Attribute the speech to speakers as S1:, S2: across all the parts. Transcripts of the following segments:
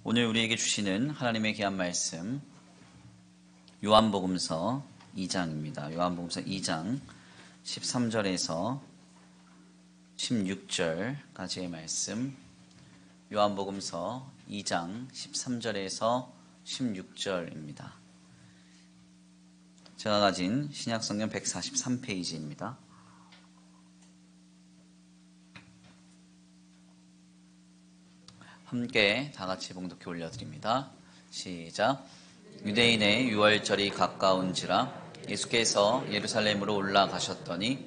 S1: 오늘 우리에게 주시는 하나님의 귀한 말씀 요한복음서 2장입니다. 요한복음서 2장 13절에서 16절까지의 말씀, 요한복음서 2장 13절에서 16절입니다. 제가 가진 신약성경 143페이지입니다. 함께 다 같이 봉독해 올려드립니다. 시작. 유대인의 유월절이 가까운지라 예수께서 예루살렘으로 올라가셨더니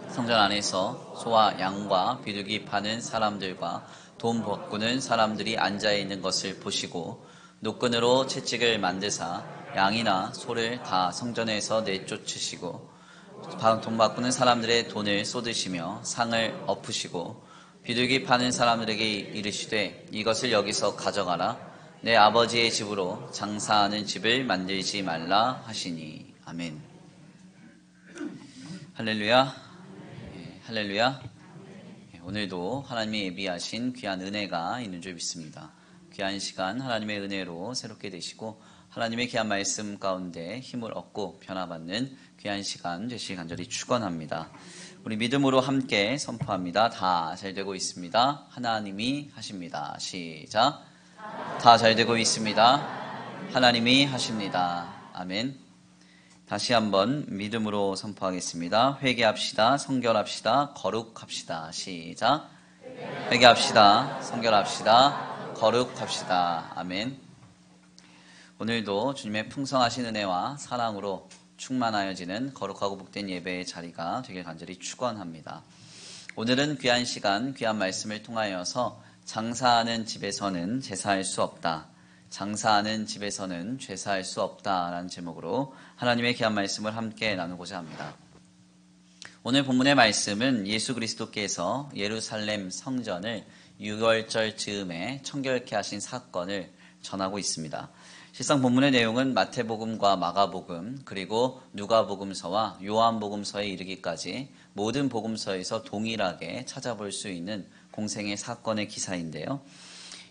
S1: 성전 안에서 소와 양과 비둘기 파는 사람들과 돈 바꾸는 사람들이 앉아있는 것을 보시고 노끈으로 채찍을 만드사 양이나 소를 다 성전에서 내쫓으시고 돈 바꾸는 사람들의 돈을 쏟으시며 상을 엎으시고 비둘기 파는 사람들에게 이르시되 이것을 여기서 가져가라. 내 아버지의 집으로 장사하는 집을 만들지 말라 하시니. 아멘. 할렐루야. 할렐루야. 오늘도 하나님이 예비하신 귀한 은혜가 있는 줄 믿습니다. 귀한 시간 하나님의 은혜로 새롭게 되시고 하나님의 귀한 말씀 가운데 힘을 얻고 변화받는 귀한 시간 되시길 간절히 축원합니다. 우리 믿음으로 함께 선포합니다. 다 잘 되고 있습니다. 하나님이 하십니다. 시작. 다 잘 되고 있습니다. 하나님이 하십니다. 아멘. 다시 한번 믿음으로 선포하겠습니다. 회개합시다. 성결합시다. 거룩합시다. 시작. 회개합시다. 성결합시다. 거룩합시다. 아멘. 오늘도 주님의 풍성하신 은혜와 사랑으로 충만하여지는 거룩하고 복된 예배의 자리가 되길 간절히 축원합니다. 오늘은 귀한 시간, 귀한 말씀을 통하여서 장사하는 집에서는 제사할 수 없다. 장사하는 집에서는 제사할 수 없다라는 제목으로 하나님의 귀한 말씀을 함께 나누고자 합니다. 오늘 본문의 말씀은 예수 그리스도께서 예루살렘 성전을 유월절 즈음에 청결케 하신 사건을 전하고 있습니다. 실상 본문의 내용은 마태복음과 마가복음 그리고 누가복음서와 요한복음서에 이르기까지 모든 복음서에서 동일하게 찾아볼 수 있는 공생의 사건의 기사인데요.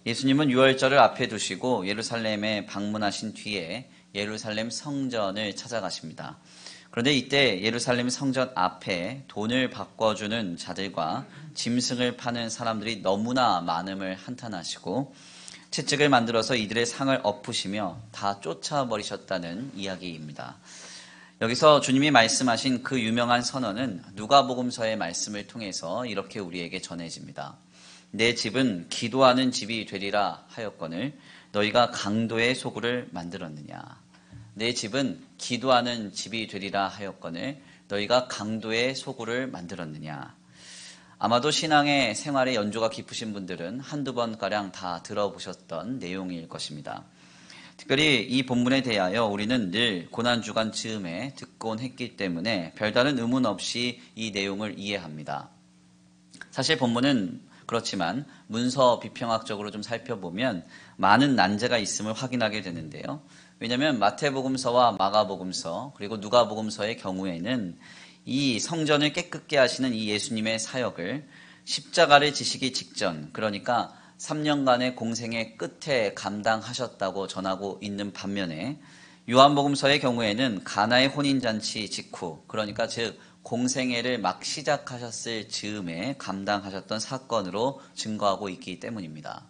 S1: 예수님은 유월절을 앞에 두시고 예루살렘에 방문하신 뒤에 예루살렘 성전을 찾아가십니다. 그런데 이때 예루살렘 성전 앞에 돈을 바꿔주는 자들과 짐승을 파는 사람들이 너무나 많음을 한탄하시고 채찍을 만들어서 이들의 상을 엎으시며 다 쫓아버리셨다는 이야기입니다. 여기서 주님이 말씀하신 그 유명한 선언은 누가복음서의 말씀을 통해서 이렇게 우리에게 전해집니다. 내 집은 기도하는 집이 되리라 하였거늘 너희가 강도의 소굴을 만들었느냐. 내 집은 기도하는 집이 되리라 하였거늘 너희가 강도의 소굴을 만들었느냐. 아마도 신앙의 생활에 연조가 깊으신 분들은 한두 번가량 다 들어보셨던 내용일 것입니다. 특별히 이 본문에 대하여 우리는 늘 고난주간 즈음에 듣곤 했기 때문에 별다른 의문 없이 이 내용을 이해합니다. 사실 본문은 그렇지만 문서 비평학적으로 좀 살펴보면 많은 난제가 있음을 확인하게 되는데요. 왜냐하면 마태복음서와 마가복음서 그리고 누가복음서의 경우에는 이 성전을 깨끗게 하시는 이 예수님의 사역을 십자가를 지시기 직전, 그러니까 3년간의 공생의 끝에 감당하셨다고 전하고 있는 반면에 요한복음서의 경우에는 가나의 혼인잔치 직후, 그러니까 즉 공생애를 막 시작하셨을 즈음에 감당하셨던 사건으로 증거하고 있기 때문입니다.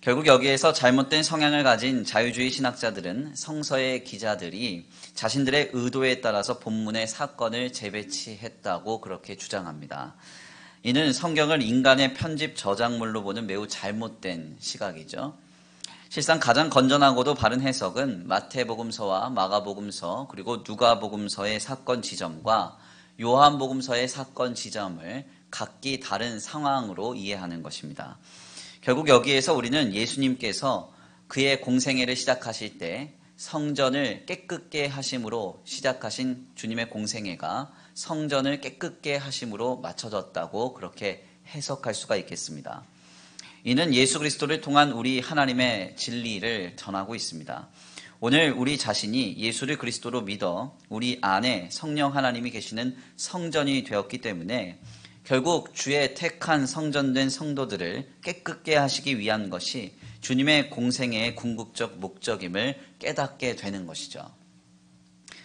S1: 결국 여기에서 잘못된 성향을 가진 자유주의 신학자들은 성서의 기자들이 자신들의 의도에 따라서 본문의 사건을 재배치했다고 그렇게 주장합니다. 이는 성경을 인간의 편집 저작물로 보는 매우 잘못된 시각이죠. 실상 가장 건전하고도 바른 해석은 마태복음서와 마가복음서 그리고 누가복음서의 사건 지점과 요한복음서의 사건 지점을 각기 다른 상황으로 이해하는 것입니다. 결국 여기에서 우리는 예수님께서 그의 공생애를 시작하실 때 성전을 깨끗게 하심으로 시작하신 주님의 공생애가 성전을 깨끗게 하심으로 맞춰졌다고 그렇게 해석할 수가 있겠습니다. 이는 예수 그리스도를 통한 우리 하나님의 진리를 전하고 있습니다. 오늘 우리 자신이 예수를 그리스도로 믿어 우리 안에 성령 하나님이 계시는 성전이 되었기 때문에 결국 주의 택한 성전된 성도들을 깨끗게 하시기 위한 것이 주님의 공생애의 궁극적 목적임을 깨닫게 되는 것이죠.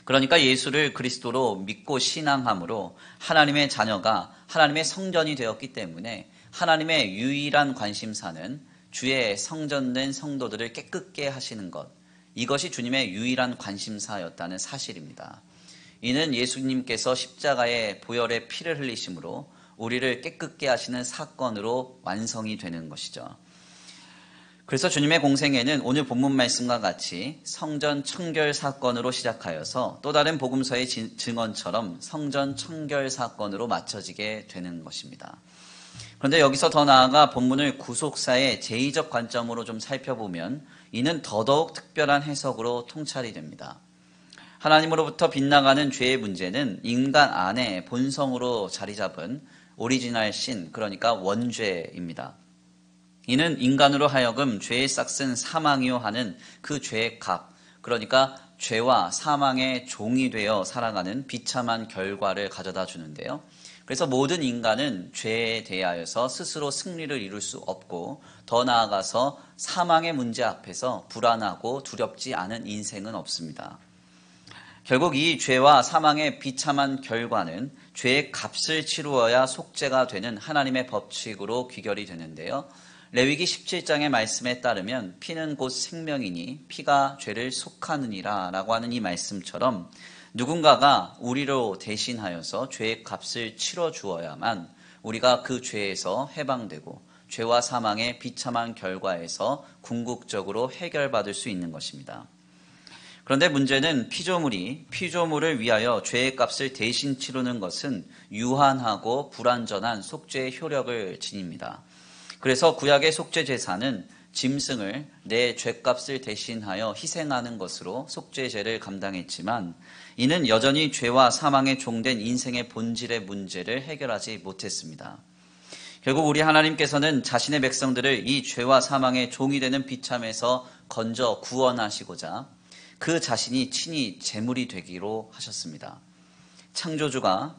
S1: 그러니까 예수를 그리스도로 믿고 신앙함으로 하나님의 자녀가 하나님의 성전이 되었기 때문에 하나님의 유일한 관심사는 주의 성전된 성도들을 깨끗게 하시는 것, 이것이 주님의 유일한 관심사였다는 사실입니다. 이는 예수님께서 십자가의 보혈의 피를 흘리심으로 우리를 깨끗게 하시는 사건으로 완성이 되는 것이죠. 그래서 주님의 공생애는 오늘 본문 말씀과 같이 성전 청결 사건으로 시작하여서 또 다른 복음서의 증언처럼 성전 청결 사건으로 맞춰지게 되는 것입니다. 그런데 여기서 더 나아가 본문을 구속사의 제의적 관점으로 좀 살펴보면 이는 더더욱 특별한 해석으로 통찰이 됩니다. 하나님으로부터 빗나가는 죄의 문제는 인간 안에 본성으로 자리 잡은 오리지널 신, 그러니까 원죄입니다. 이는 인간으로 하여금 죄의 싹슨 사망이요 하는 그 죄의 값, 그러니까 죄와 사망의 종이 되어 살아가는 비참한 결과를 가져다 주는데요. 그래서 모든 인간은 죄에 대하여서 스스로 승리를 이룰 수 없고 더 나아가서 사망의 문제 앞에서 불안하고 두렵지 않은 인생은 없습니다. 결국 이 죄와 사망의 비참한 결과는 죄의 값을 치루어야 속죄가 되는 하나님의 법칙으로 귀결이 되는데요. 레위기 17장의 말씀에 따르면 피는 곧 생명이니 피가 죄를 속하느니라 라고 하는 이 말씀처럼 누군가가 우리로 대신하여서 죄의 값을 치러 주어야만 우리가 그 죄에서 해방되고 죄와 사망의 비참한 결과에서 궁극적으로 해결받을 수 있는 것입니다. 그런데 문제는 피조물을 위하여 죄의 값을 대신 치르는 것은 유한하고 불완전한 속죄의 효력을 지닙니다. 그래서 구약의 속죄 제사는 짐승을 내 죄값을 대신하여 희생하는 것으로 속죄제를 감당했지만 이는 여전히 죄와 사망에 종된 인생의 본질의 문제를 해결하지 못했습니다. 결국 우리 하나님께서는 자신의 백성들을 이 죄와 사망의 종이 되는 비참에서 건져 구원하시고자 그 자신이 친히 제물이 되기로 하셨습니다. 창조주가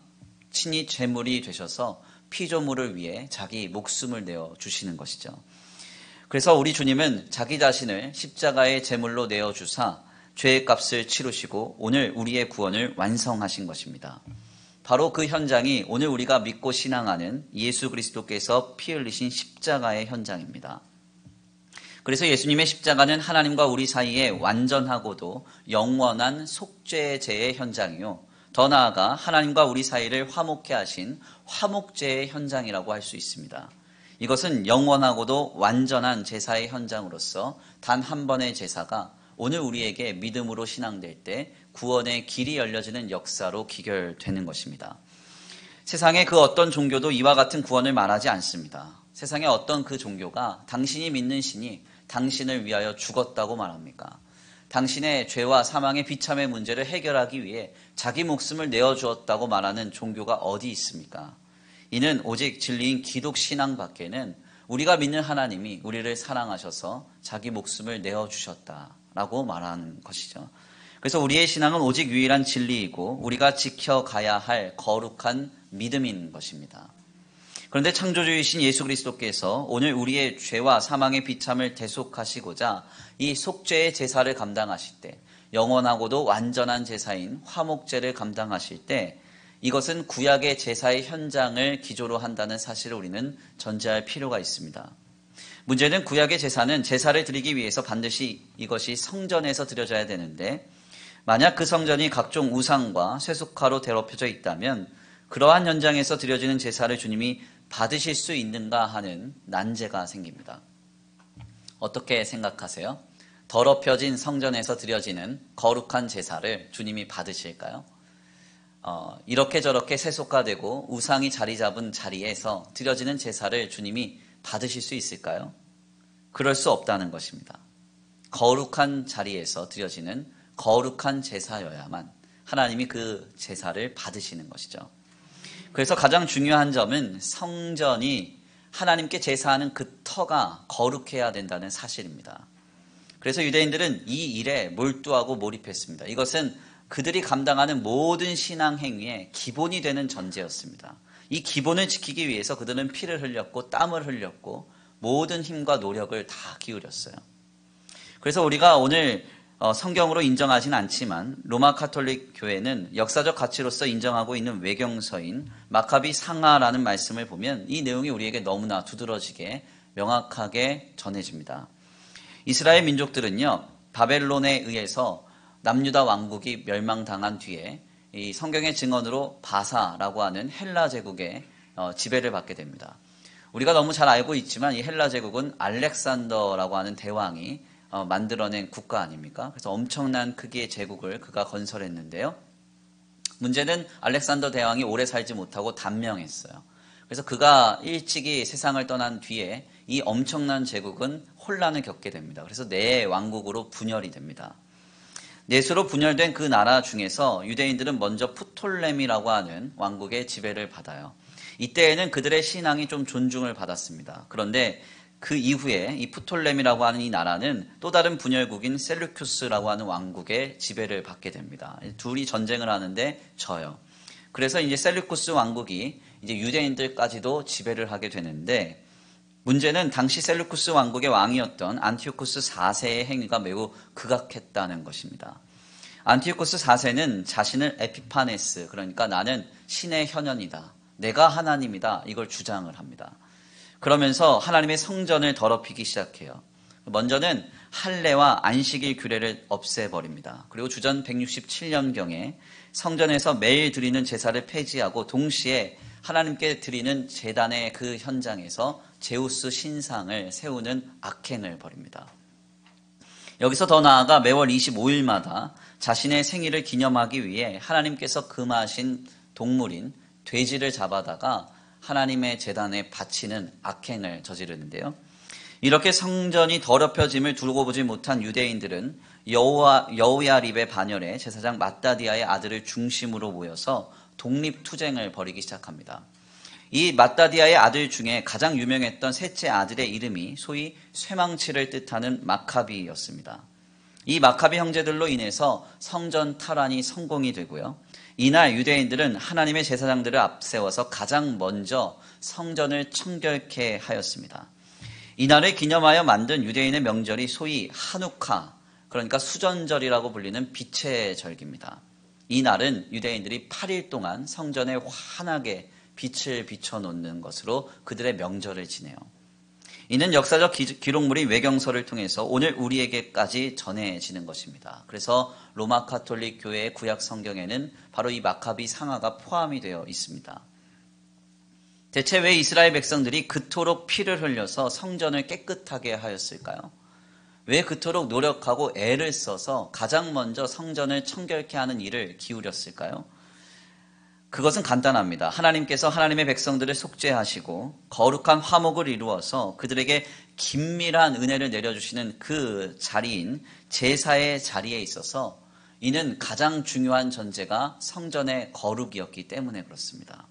S1: 친히 제물이 되셔서 피조물을 위해 자기 목숨을 내어 주시는 것이죠. 그래서 우리 주님은 자기 자신을 십자가의 제물로 내어 주사 죄의 값을 치르시고 오늘 우리의 구원을 완성하신 것입니다. 바로 그 현장이 오늘 우리가 믿고 신앙하는 예수 그리스도께서 피 흘리신 십자가의 현장입니다. 그래서 예수님의 십자가는 하나님과 우리 사이에 완전하고도 영원한 속죄제의 현장이요. 더 나아가 하나님과 우리 사이를 화목케 하신 화목제의 현장이라고 할 수 있습니다. 이것은 영원하고도 완전한 제사의 현장으로서 단 한 번의 제사가 오늘 우리에게 믿음으로 신앙될 때 구원의 길이 열려지는 역사로 귀결되는 것입니다. 세상의 그 어떤 종교도 이와 같은 구원을 말하지 않습니다. 세상의 어떤 그 종교가 당신이 믿는 신이 당신을 위하여 죽었다고 말합니까? 당신의 죄와 사망의 비참의 문제를 해결하기 위해 자기 목숨을 내어주었다고 말하는 종교가 어디 있습니까? 이는 오직 진리인 기독 신앙 밖에는 우리가 믿는 하나님이 우리를 사랑하셔서 자기 목숨을 내어주셨다라고 말하는 것이죠. 그래서 우리의 신앙은 오직 유일한 진리이고 우리가 지켜가야 할 거룩한 믿음인 것입니다. 그런데 창조주이신 예수 그리스도께서 오늘 우리의 죄와 사망의 비참을 대속하시고자 이 속죄의 제사를 감당하실 때 영원하고도 완전한 제사인 화목제를 감당하실 때 이것은 구약의 제사의 현장을 기조로 한다는 사실을 우리는 전제할 필요가 있습니다. 문제는 구약의 제사는 제사를 드리기 위해서 반드시 이것이 성전에서 드려져야 되는데 만약 그 성전이 각종 우상과 쇠속화로 더럽혀져 있다면 그러한 현장에서 드려지는 제사를 주님이 받으실 수 있는가 하는 난제가 생깁니다. 어떻게 생각하세요? 더럽혀진 성전에서 드려지는 거룩한 제사를 주님이 받으실까요? 이렇게 저렇게 세속화되고 우상이 자리 잡은 자리에서 드려지는 제사를 주님이 받으실 수 있을까요? 그럴 수 없다는 것입니다. 거룩한 자리에서 드려지는 거룩한 제사여야만 하나님이 그 제사를 받으시는 것이죠. 그래서 가장 중요한 점은 성전이 하나님께 제사하는 그 터가 거룩해야 된다는 사실입니다. 그래서 유대인들은 이 일에 몰두하고 몰입했습니다. 이것은 그들이 감당하는 모든 신앙 행위의 기본이 되는 전제였습니다. 이 기본을 지키기 위해서 그들은 피를 흘렸고 땀을 흘렸고 모든 힘과 노력을 다 기울였어요. 그래서 우리가 오늘 성경으로 인정하진 않지만 로마 가톨릭 교회는 역사적 가치로서 인정하고 있는 외경서인 마카비 상하라는 말씀을 보면 이 내용이 우리에게 너무나 두드러지게 명확하게 전해집니다. 이스라엘 민족들은요, 바벨론에 의해서 남유다 왕국이 멸망당한 뒤에 이 성경의 증언으로 바사라고 하는 헬라 제국의 지배를 받게 됩니다. 우리가 너무 잘 알고 있지만 이 헬라 제국은 알렉산더라고 하는 대왕이 만들어낸 국가 아닙니까? 그래서 엄청난 크기의 제국을 그가 건설했는데요. 문제는 알렉산더 대왕이 오래 살지 못하고 단명했어요. 그래서 그가 일찍이 세상을 떠난 뒤에 이 엄청난 제국은 혼란을 겪게 됩니다. 그래서 네 왕국으로 분열이 됩니다. 넷으로 분열된 그 나라 중에서 유대인들은 먼저 프톨레미라고 하는 왕국의 지배를 받아요. 이때에는 그들의 신앙이 좀 존중을 받았습니다. 그런데 그 이후에 이 프톨레미라고 하는 이 나라는 또 다른 분열국인 셀루큐스라고 하는 왕국의 지배를 받게 됩니다. 둘이 전쟁을 하는데 져요. 그래서 이제 셀루쿠스 왕국이 이제 유대인들까지도 지배를 하게 되는데, 문제는 당시 셀루쿠스 왕국의 왕이었던 안티오쿠스 4세의 행위가 매우 극악했다는 것입니다. 안티오쿠스 4세는 자신을 에피파네스, 그러니까 나는 신의 현현이다, 내가 하나님이다, 이걸 주장을 합니다. 그러면서 하나님의 성전을 더럽히기 시작해요. 먼저는 할례와 안식일 규례를 없애버립니다. 그리고 주전 167년경에 성전에서 매일 드리는 제사를 폐지하고 동시에 하나님께 드리는 제단의 그 현장에서 제우스 신상을 세우는 악행을 벌입니다. 여기서 더 나아가 매월 25일마다 자신의 생일을 기념하기 위해 하나님께서 금하신 동물인 돼지를 잡아다가 하나님의 제단에 바치는 악행을 저지르는데요. 이렇게 성전이 더럽혀짐을 두고 보지 못한 유대인들은 여우야립의 반열에 제사장 마따디아의 아들을 중심으로 모여서 독립투쟁을 벌이기 시작합니다. 이 마따디아의 아들 중에 가장 유명했던 셋째 아들의 이름이 소위 쇠망치를 뜻하는 마카비였습니다. 이 마카비 형제들로 인해서 성전 탈환이 성공이 되고요. 이날 유대인들은 하나님의 제사장들을 앞세워서 가장 먼저 성전을 청결케 하였습니다. 이날을 기념하여 만든 유대인의 명절이 소위 하누카, 그러니까 수전절이라고 불리는 빛의 절기입니다. 이 날은 유대인들이 8일 동안 성전에 환하게 빛을 비춰놓는 것으로 그들의 명절을 지내요. 이는 역사적 기록물인 외경서를 통해서 오늘 우리에게까지 전해지는 것입니다. 그래서 로마 가톨릭 교회의 구약 성경에는 바로 이 마카비 상하가 포함이 되어 있습니다. 대체 왜 이스라엘 백성들이 그토록 피를 흘려서 성전을 깨끗하게 하였을까요? 왜 그토록 노력하고 애를 써서 가장 먼저 성전을 청결케 하는 일을 기울였을까요? 그것은 간단합니다. 하나님께서 하나님의 백성들을 속죄하시고 거룩한 화목을 이루어서 그들에게 긴밀한 은혜를 내려주시는 그 자리인 제사의 자리에 있어서 이는 가장 중요한 전제가 성전의 거룩이었기 때문에 그렇습니다.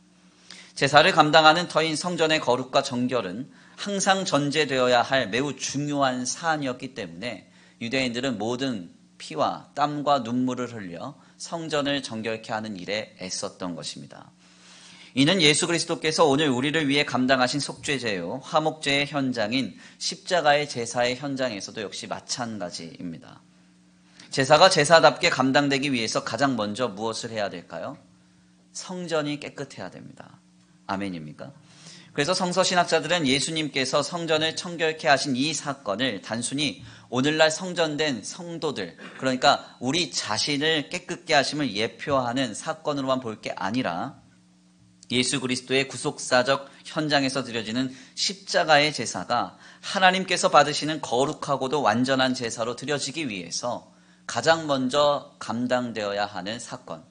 S1: 제사를 감당하는 터인 성전의 거룩과 정결은 항상 전제되어야 할 매우 중요한 사안이었기 때문에 유대인들은 모든 피와 땀과 눈물을 흘려 성전을 정결케 하는 일에 애썼던 것입니다. 이는 예수 그리스도께서 오늘 우리를 위해 감당하신 속죄제요 화목제의 현장인 십자가의 제사의 현장에서도 역시 마찬가지입니다. 제사가 제사답게 감당되기 위해서 가장 먼저 무엇을 해야 될까요? 성전이 깨끗해야 됩니다. 아멘입니까? 그래서 성서신학자들은 예수님께서 성전을 청결케 하신 이 사건을 단순히 오늘날 성전된 성도들, 그러니까 우리 자신을 깨끗게 하심을 예표하는 사건으로만 볼 게 아니라 예수 그리스도의 구속사적 현장에서 드려지는 십자가의 제사가 하나님께서 받으시는 거룩하고도 완전한 제사로 드려지기 위해서 가장 먼저 감당되어야 하는 사건,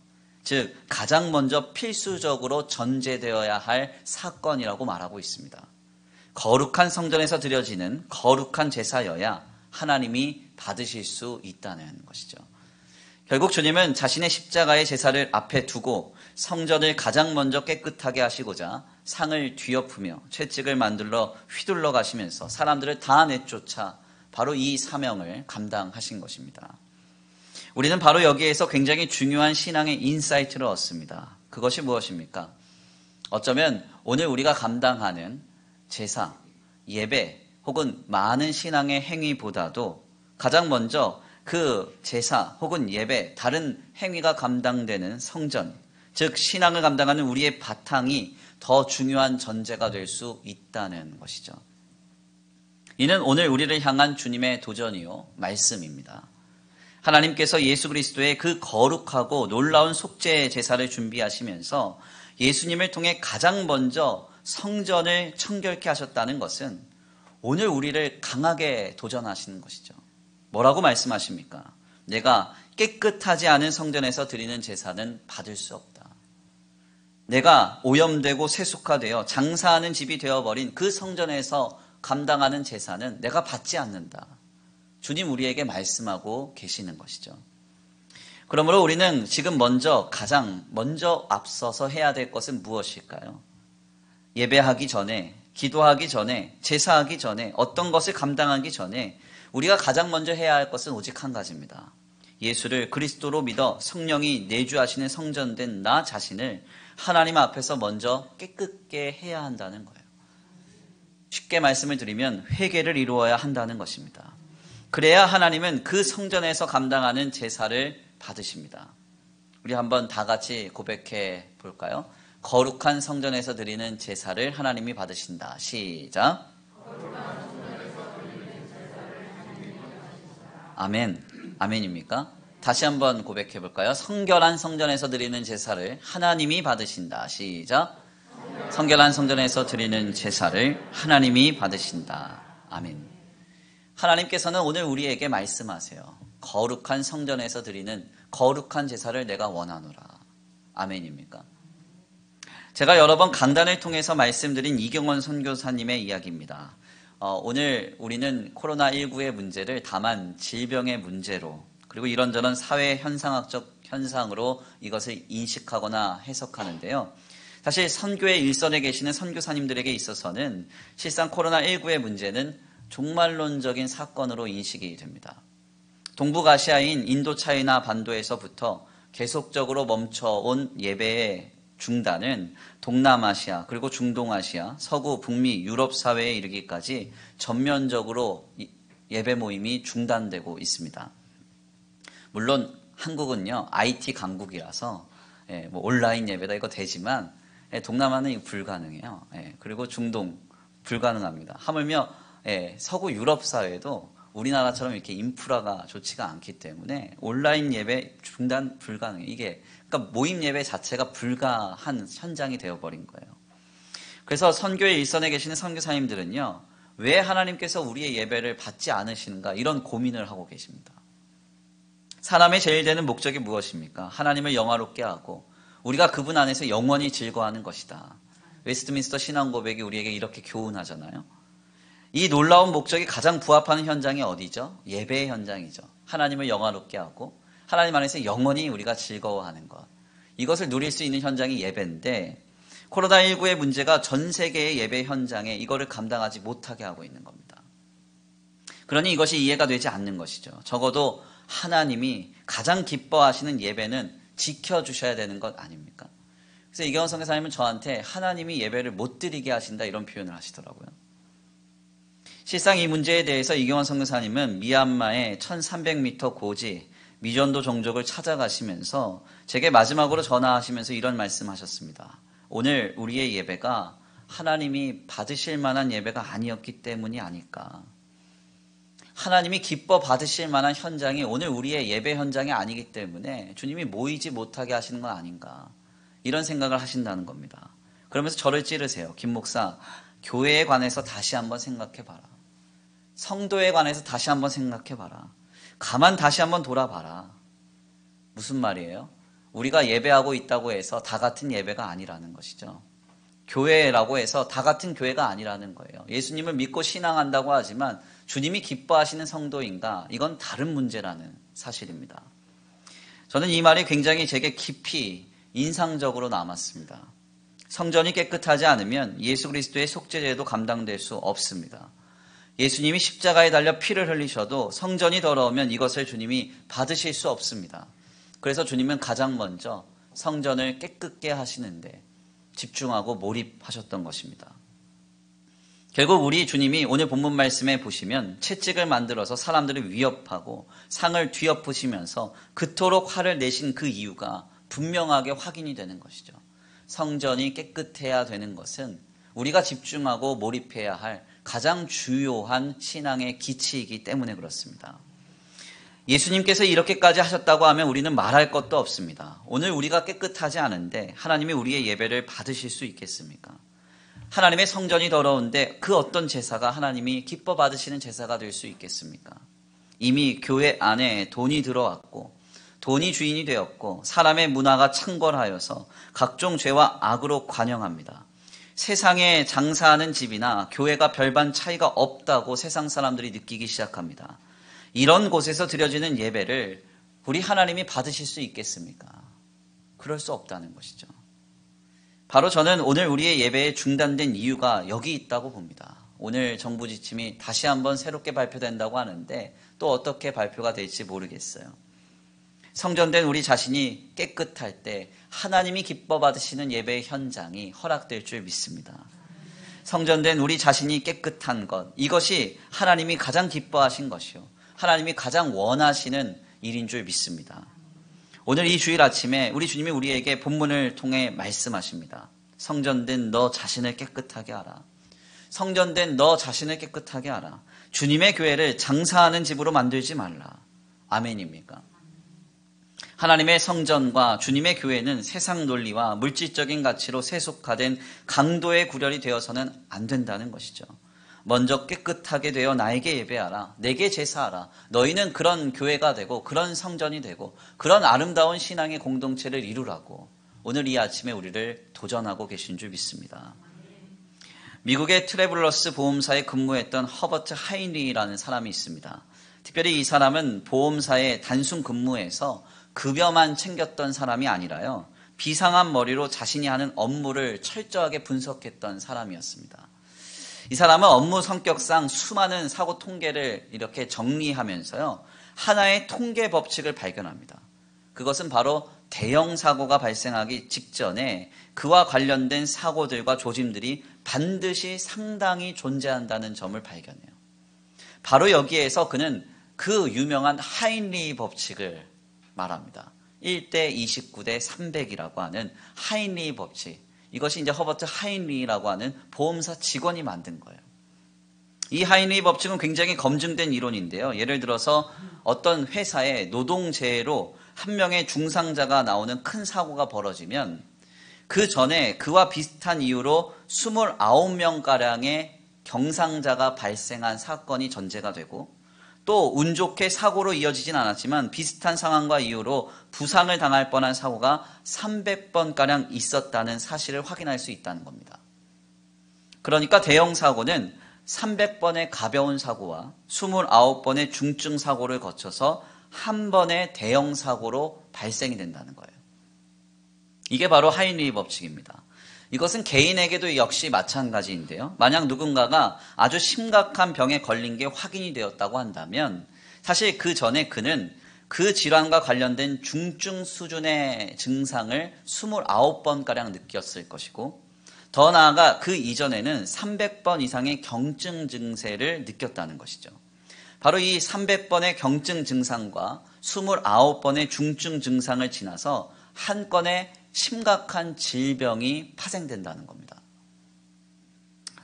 S1: 즉 가장 먼저 필수적으로 전제되어야 할 사건이라고 말하고 있습니다. 거룩한 성전에서 드려지는 거룩한 제사여야 하나님이 받으실 수 있다는 것이죠. 결국 주님은 자신의 십자가의 제사를 앞에 두고 성전을 가장 먼저 깨끗하게 하시고자 상을 뒤엎으며 채찍을 만들러 휘둘러 가시면서 사람들을 다 내쫓아 바로 이 사명을 감당하신 것입니다. 우리는 바로 여기에서 굉장히 중요한 신앙의 인사이트를 얻습니다. 그것이 무엇입니까? 어쩌면 오늘 우리가 감당하는 제사, 예배, 혹은 많은 신앙의 행위보다도 가장 먼저 그 제사 혹은 예배, 다른 행위가 감당되는 성전, 즉 신앙을 감당하는 우리의 바탕이 더 중요한 전제가 될 수 있다는 것이죠. 이는 오늘 우리를 향한 주님의 도전이요, 말씀입니다. 하나님께서 예수 그리스도의 그 거룩하고 놀라운 속죄 제사를 준비하시면서 예수님을 통해 가장 먼저 성전을 청결케 하셨다는 것은 오늘 우리를 강하게 도전하시는 것이죠. 뭐라고 말씀하십니까? 내가 깨끗하지 않은 성전에서 드리는 제사는 받을 수 없다. 내가 오염되고 세속화되어 장사하는 집이 되어버린 그 성전에서 감당하는 제사는 내가 받지 않는다. 주님 우리에게 말씀하고 계시는 것이죠. 그러므로 우리는 지금 가장 먼저 앞서서 해야 될 것은 무엇일까요? 예배하기 전에, 기도하기 전에, 제사하기 전에, 어떤 것을 감당하기 전에 우리가 가장 먼저 해야 할 것은 오직 한 가지입니다. 예수를 그리스도로 믿어 성령이 내주하시는 성전된 나 자신을 하나님 앞에서 먼저 깨끗게 해야 한다는 거예요. 쉽게 말씀을 드리면 회개를 이루어야 한다는 것입니다. 그래야 하나님은 그 성전에서 감당하는 제사를 받으십니다. 우리 한번 다 같이 고백해 볼까요? 거룩한 성전에서 드리는 제사를 하나님이 받으신다. 시작. 아멘. 아멘입니까? 다시 한번 고백해 볼까요? 성결한 성전에서 드리는 제사를 하나님이 받으신다. 시작. 성결한 성전에서 드리는 제사를 하나님이 받으신다. 아멘. 하나님께서는 오늘 우리에게 말씀하세요. 거룩한 성전에서 드리는 거룩한 제사를 내가 원하노라. 아멘입니까? 제가 여러 번 강단을 통해서 말씀드린 이경원 선교사님의 이야기입니다. 오늘 우리는 코로나19의 문제를 다만 질병의 문제로, 그리고 이런저런 사회 현상학적 현상으로 이것을 인식하거나 해석하는데요. 사실 선교의 일선에 계시는 선교사님들에게 있어서는 실상 코로나19의 문제는 종말론적인 사건으로 인식이 됩니다. 동북아시아인 인도, 차이나 반도에서부터 계속적으로 멈춰온 예배의 중단은 동남아시아 그리고 중동아시아, 서구, 북미, 유럽 사회에 이르기까지 전면적으로 예배 모임이 중단되고 있습니다. 물론 한국은요 IT 강국이라서 온라인 예배다 이거 되지만 동남아는 이거 불가능해요. 그리고 중동 불가능합니다. 하물며 서구 유럽 사회도 우리나라처럼 이렇게 인프라가 좋지가 않기 때문에 온라인 예배 중단 불가능해요. 그러니까 모임 예배 자체가 불가한 현장이 되어버린 거예요. 그래서 선교의 일선에 계시는 선교사님들은요, 왜 하나님께서 우리의 예배를 받지 않으시는가 이런 고민을 하고 계십니다. 사람의 제일 되는 목적이 무엇입니까? 하나님을 영화롭게 하고 우리가 그분 안에서 영원히 즐거워하는 것이다. 웨스트민스터 신앙고백이 우리에게 이렇게 교훈하잖아요. 이 놀라운 목적이 가장 부합하는 현장이 어디죠? 예배의 현장이죠. 하나님을 영화롭게 하고 하나님 안에서 영원히 우리가 즐거워하는 것. 이것을 누릴 수 있는 현장이 예배인데 코로나19의 문제가 전 세계의 예배 현장에 이거를 감당하지 못하게 하고 있는 겁니다. 그러니 이것이 이해가 되지 않는 것이죠. 적어도 하나님이 가장 기뻐하시는 예배는 지켜주셔야 되는 것 아닙니까? 그래서 이경원 선교사님은 저한테 하나님이 예배를 못 드리게 하신다 이런 표현을 하시더라고요. 실상 이 문제에 대해서 이경원 선교사님은 미얀마의 1300m 고지 미전도 종족을 찾아가시면서 제게 마지막으로 전화하시면서 이런 말씀하셨습니다. 오늘 우리의 예배가 하나님이 받으실 만한 예배가 아니었기 때문이 아닐까. 하나님이 기뻐 받으실 만한 현장이 오늘 우리의 예배 현장이 아니기 때문에 주님이 모이지 못하게 하시는 건 아닌가. 이런 생각을 하신다는 겁니다. 그러면서 저를 찌르세요. 김 목사, 교회에 관해서 다시 한번 생각해봐라. 성도에 관해서 다시 한번 생각해봐라. 가만 다시 한번 돌아봐라. 무슨 말이에요? 우리가 예배하고 있다고 해서 다 같은 예배가 아니라는 것이죠. 교회라고 해서 다 같은 교회가 아니라는 거예요. 예수님을 믿고 신앙한다고 하지만 주님이 기뻐하시는 성도인가? 이건 다른 문제라는 사실입니다. 저는 이 말이 굉장히 제게 깊이 인상적으로 남았습니다. 성전이 깨끗하지 않으면 예수 그리스도의 속죄제도 감당될 수 없습니다. 예수님이 십자가에 달려 피를 흘리셔도 성전이 더러우면 이것을 주님이 받으실 수 없습니다. 그래서 주님은 가장 먼저 성전을 깨끗게 하시는데 집중하고 몰입하셨던 것입니다. 결국 우리 주님이 오늘 본문 말씀에 보시면 채찍을 만들어서 사람들을 위협하고 상을 뒤엎으시면서 그토록 화를 내신 그 이유가 분명하게 확인이 되는 것이죠. 성전이 깨끗해야 되는 것은 우리가 집중하고 몰입해야 할 가장 주요한 신앙의 기치이기 때문에 그렇습니다. 예수님께서 이렇게까지 하셨다고 하면 우리는 말할 것도 없습니다. 오늘 우리가 깨끗하지 않은데 하나님이 우리의 예배를 받으실 수 있겠습니까? 하나님의 성전이 더러운데 그 어떤 제사가 하나님이 기뻐 받으시는 제사가 될 수 있겠습니까? 이미 교회 안에 돈이 들어왔고 돈이 주인이 되었고 사람의 문화가 창궐하여서 각종 죄와 악으로 관영합니다. 세상에 장사하는 집이나 교회가 별반 차이가 없다고 세상 사람들이 느끼기 시작합니다. 이런 곳에서 드려지는 예배를 우리 하나님이 받으실 수 있겠습니까? 그럴 수 없다는 것이죠. 바로 저는 오늘 우리의 예배에 중단된 이유가 여기 있다고 봅니다. 오늘 정부 지침이 다시 한번 새롭게 발표된다고 하는데 또 어떻게 발표가 될지 모르겠어요. 성전된 우리 자신이 깨끗할 때 하나님이 기뻐 받으시는 예배의 현장이 허락될 줄 믿습니다. 성전된 우리 자신이 깨끗한 것, 이것이 하나님이 가장 기뻐하신 것이요, 하나님이 가장 원하시는 일인 줄 믿습니다. 오늘 이 주일 아침에 우리 주님이 우리에게 본문을 통해 말씀하십니다. 성전된 너 자신을 깨끗하게 하라. 성전된 너 자신을 깨끗하게 하라. 주님의 교회를 장사하는 집으로 만들지 말라. 아멘입니까? 하나님의 성전과 주님의 교회는 세상 논리와 물질적인 가치로 세속화된 강도의 구렬이 되어서는 안 된다는 것이죠. 먼저 깨끗하게 되어 나에게 예배하라. 내게 제사하라. 너희는 그런 교회가 되고 그런 성전이 되고 그런 아름다운 신앙의 공동체를 이루라고 오늘 이 아침에 우리를 도전하고 계신 줄 믿습니다. 미국의 트래블러스 보험사에 근무했던 허버트 하인리라는 사람이 있습니다. 특별히 이 사람은 보험사에 단순 근무해서 급여만 챙겼던 사람이 아니라요, 비상한 머리로 자신이 하는 업무를 철저하게 분석했던 사람이었습니다. 이 사람은 업무 성격상 수많은 사고 통계를 이렇게 정리하면서요, 하나의 통계 법칙을 발견합니다. 그것은 바로 대형 사고가 발생하기 직전에 그와 관련된 사고들과 조짐들이 반드시 상당히 존재한다는 점을 발견해요. 바로 여기에서 그는 그 유명한 하인리 법칙을 말합니다. 1대 29대 300이라고 하는 하인리 법칙. 이것이 이제 허버트 하인리라고 하는 보험사 직원이 만든 거예요. 이 하인리 법칙은 굉장히 검증된 이론인데요. 예를 들어서 어떤 회사에 노동재해로 한 명의 중상자가 나오는 큰 사고가 벌어지면 그 전에 그와 비슷한 이유로 29명가량의 경상자가 발생한 사건이 전제가 되고, 또 운 좋게 사고로 이어지진 않았지만 비슷한 상황과 이유로 부상을 당할 뻔한 사고가 300번가량 있었다는 사실을 확인할 수 있다는 겁니다. 그러니까 대형 사고는 300번의 가벼운 사고와 29번의 중증 사고를 거쳐서 한 번의 대형 사고로 발생이 된다는 거예요. 이게 바로 하인리 법칙입니다. 이것은 개인에게도 역시 마찬가지인데요. 만약 누군가가 아주 심각한 병에 걸린 게 확인이 되었다고 한다면 사실 그 전에 그는 그 질환과 관련된 중증 수준의 증상을 29번가량 느꼈을 것이고, 더 나아가 그 이전에는 300번 이상의 경증 증세를 느꼈다는 것이죠. 바로 이 300번의 경증 증상과 29번의 중증 증상을 지나서 한 건의 심각한 질병이 파생된다는 겁니다.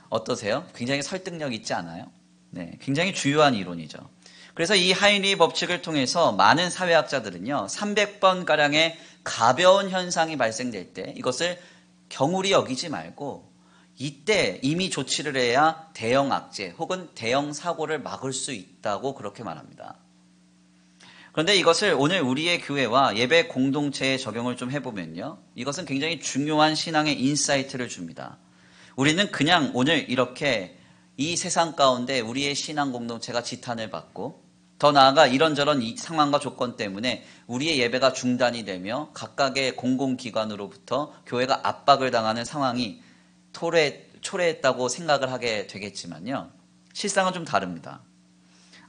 S1: 어떠세요? 굉장히 설득력 있지 않아요? 네, 굉장히 주요한 이론이죠. 그래서 이 하인리 법칙을 통해서 많은 사회학자들은요, 300번가량의 가벼운 현상이 발생될 때 이것을 경홀히 여기지 말고 이때 이미 조치를 해야 대형 악재 혹은 대형 사고를 막을 수 있다고 그렇게 말합니다. 그런데 이것을 오늘 우리의 교회와 예배 공동체에 적용을 좀 해보면요, 이것은 굉장히 중요한 신앙의 인사이트를 줍니다. 우리는 그냥 오늘 이렇게 이 세상 가운데 우리의 신앙 공동체가 지탄을 받고, 더 나아가 이런저런 이 상황과 조건 때문에 우리의 예배가 중단이 되며 각각의 공공기관으로부터 교회가 압박을 당하는 상황이 초래했다고 생각을 하게 되겠지만요, 실상은 좀 다릅니다.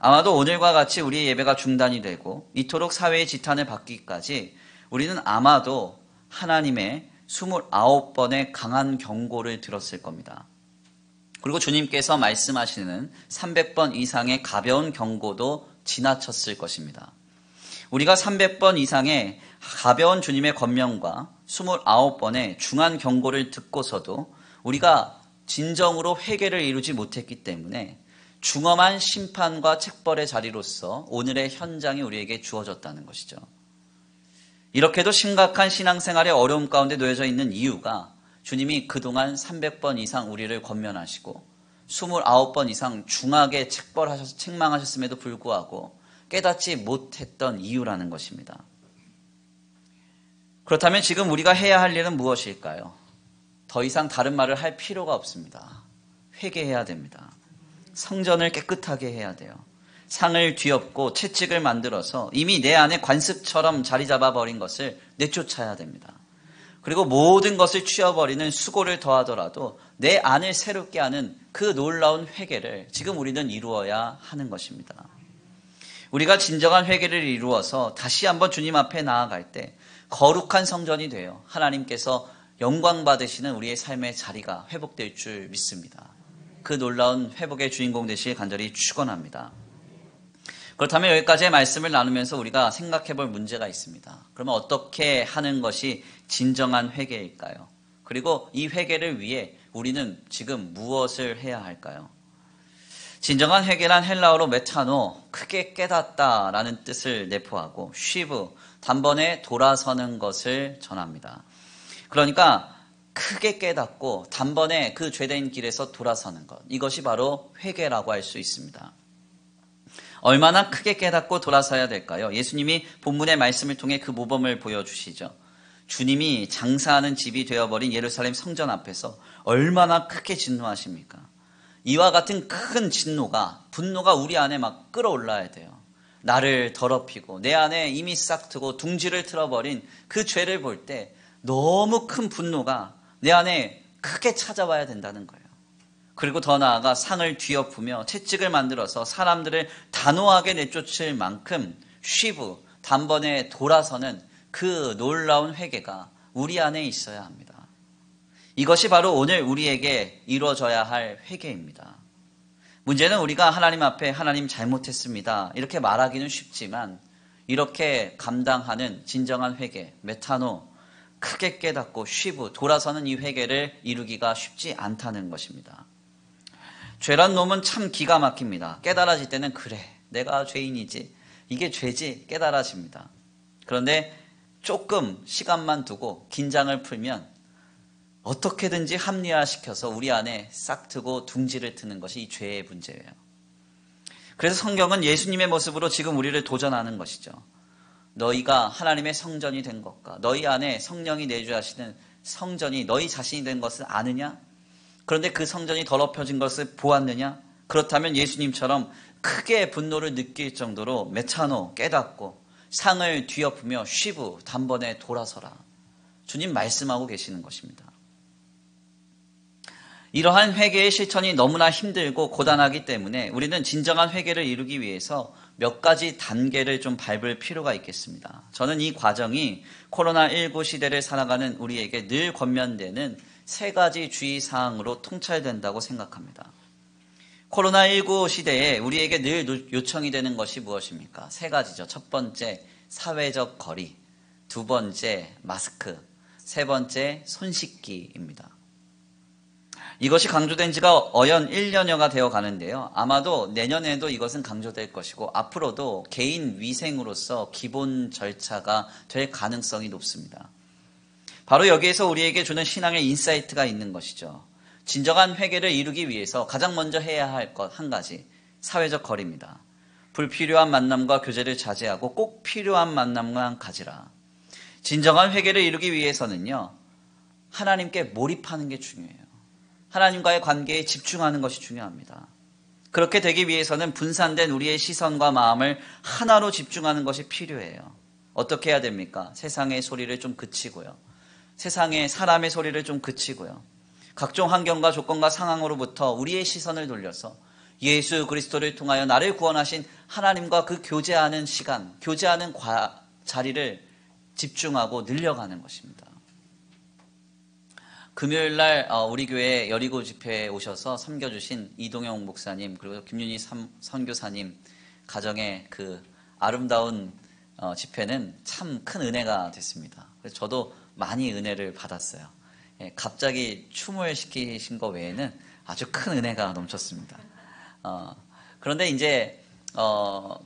S1: 아마도 오늘과 같이 우리의 예배가 중단이 되고 이토록 사회의 지탄을 받기까지 우리는 아마도 하나님의 29번의 강한 경고를 들었을 겁니다. 그리고 주님께서 말씀하시는 300번 이상의 가벼운 경고도 지나쳤을 것입니다. 우리가 300번 이상의 가벼운 주님의 권면과 29번의 중한 경고를 듣고서도 우리가 진정으로 회개를 이루지 못했기 때문에 중엄한 심판과 책벌의 자리로서 오늘의 현장이 우리에게 주어졌다는 것이죠. 이렇게도 심각한 신앙생활의 어려움 가운데 놓여져 있는 이유가 주님이 그동안 300번 이상 우리를 권면하시고 29번 이상 중하게 책망하셨음에도 불구하고 깨닫지 못했던 이유라는 것입니다. 그렇다면 지금 우리가 해야 할 일은 무엇일까요? 더 이상 다른 말을 할 필요가 없습니다. 회개해야 됩니다. 성전을 깨끗하게 해야 돼요. 상을 뒤엎고 채찍을 만들어서 이미 내 안에 관습처럼 자리 잡아버린 것을 내쫓아야 됩니다. 그리고 모든 것을 치워버리는 수고를 더하더라도 내 안을 새롭게 하는 그 놀라운 회개를 지금 우리는 이루어야 하는 것입니다. 우리가 진정한 회개를 이루어서 다시 한번 주님 앞에 나아갈 때 거룩한 성전이 되어 하나님께서 영광 받으시는 우리의 삶의 자리가 회복될 줄 믿습니다. 그 놀라운 회복의 주인공 되시길 간절히 축원합니다. 그렇다면 여기까지의 말씀을 나누면서 우리가 생각해 볼 문제가 있습니다. 그러면 어떻게 하는 것이 진정한 회개일까요? 그리고 이 회개를 위해 우리는 지금 무엇을 해야 할까요? 진정한 회개란 헬라어로 메타노, 크게 깨닫다라는 뜻을 내포하고 쉬브, 단번에 돌아서는 것을 전합니다. 그러니까 크게 깨닫고 단번에 그 죄된 길에서 돌아서는 것, 이것이 바로 회개라고 할 수 있습니다. 얼마나 크게 깨닫고 돌아서야 될까요? 예수님이 본문의 말씀을 통해 그 모범을 보여주시죠. 주님이 장사하는 집이 되어버린 예루살렘 성전 앞에서 얼마나 크게 진노하십니까? 이와 같은 큰 진노가, 분노가 우리 안에 막 끌어올라야 돼요. 나를 더럽히고 내 안에 이미 싹트고 둥지를 틀어버린 그 죄를 볼 때 너무 큰 분노가 내 안에 크게 찾아와야 된다는 거예요. 그리고 더 나아가 상을 뒤엎으며 채찍을 만들어서 사람들을 단호하게 내쫓을 만큼 쉬브, 단번에 돌아서는 그 놀라운 회개가 우리 안에 있어야 합니다. 이것이 바로 오늘 우리에게 이루어져야 할 회개입니다. 문제는 우리가 하나님 앞에 하나님 잘못했습니다 이렇게 말하기는 쉽지만 이렇게 감당하는 진정한 회개, 메타노, 크게 깨닫고 쉬브, 돌아서는 이 회개를 이루기가 쉽지 않다는 것입니다. 죄란 놈은 참 기가 막힙니다. 깨달아질 때는 그래, 내가 죄인이지, 이게 죄지 깨달아집니다. 그런데 조금 시간만 두고 긴장을 풀면 어떻게든지 합리화시켜서 우리 안에 싹트고 둥지를 트는 것이 이 죄의 문제예요. 그래서 성경은 예수님의 모습으로 지금 우리를 도전하는 것이죠. 너희가 하나님의 성전이 된 것과 너희 안에 성령이 내주하시는 성전이 너희 자신이 된 것을 아느냐? 그런데 그 성전이 더럽혀진 것을 보았느냐? 그렇다면 예수님처럼 크게 분노를 느낄 정도로 메타노, 깨닫고 상을 뒤엎으며 쉬브, 단번에 돌아서라. 주님 말씀하고 계시는 것입니다. 이러한 회개의 실천이 너무나 힘들고 고단하기 때문에 우리는 진정한 회개를 이루기 위해서 몇 가지 단계를 좀 밟을 필요가 있겠습니다. 저는 이 과정이 코로나19 시대를 살아가는 우리에게 늘 권면되는 세 가지 주의사항으로 통찰된다고 생각합니다. 코로나19 시대에 우리에게 늘 요청이 되는 것이 무엇입니까? 세 가지죠. 첫 번째, 사회적 거리. 두 번째, 마스크. 세 번째, 손 씻기입니다. 이것이 강조된 지가 어연 1년여가 되어 가는데요. 아마도 내년에도 이것은 강조될 것이고 앞으로도 개인 위생으로서 기본 절차가 될 가능성이 높습니다. 바로 여기에서 우리에게 주는 신앙의 인사이트가 있는 것이죠. 진정한 회개를 이루기 위해서 가장 먼저 해야 할 것 한 가지, 사회적 거리입니다. 불필요한 만남과 교제를 자제하고 꼭 필요한 만남만 가지라. 진정한 회개를 이루기 위해서는요, 하나님께 몰입하는 게 중요해요. 하나님과의 관계에 집중하는 것이 중요합니다. 그렇게 되기 위해서는 분산된 우리의 시선과 마음을 하나로 집중하는 것이 필요해요. 어떻게 해야 됩니까? 세상의 소리를 좀 그치고요. 세상의 사람의 소리를 좀 그치고요. 각종 환경과 조건과 상황으로부터 우리의 시선을 돌려서 예수 그리스도를 통하여 나를 구원하신 하나님과 그 교제하는 시간, 교제하는 자리를 집중하고 늘려가는 것입니다. 금요일 날 우리 교회 여리고 집회에 오셔서 섬겨주신 이동영 목사님 그리고 김윤희 선교사님 가정의 그 아름다운 집회는 참 큰 은혜가 됐습니다. 그래서 저도 많이 은혜를 받았어요. 갑자기 춤을 시키신 거 외에는 아주 큰 은혜가 넘쳤습니다. 그런데 이제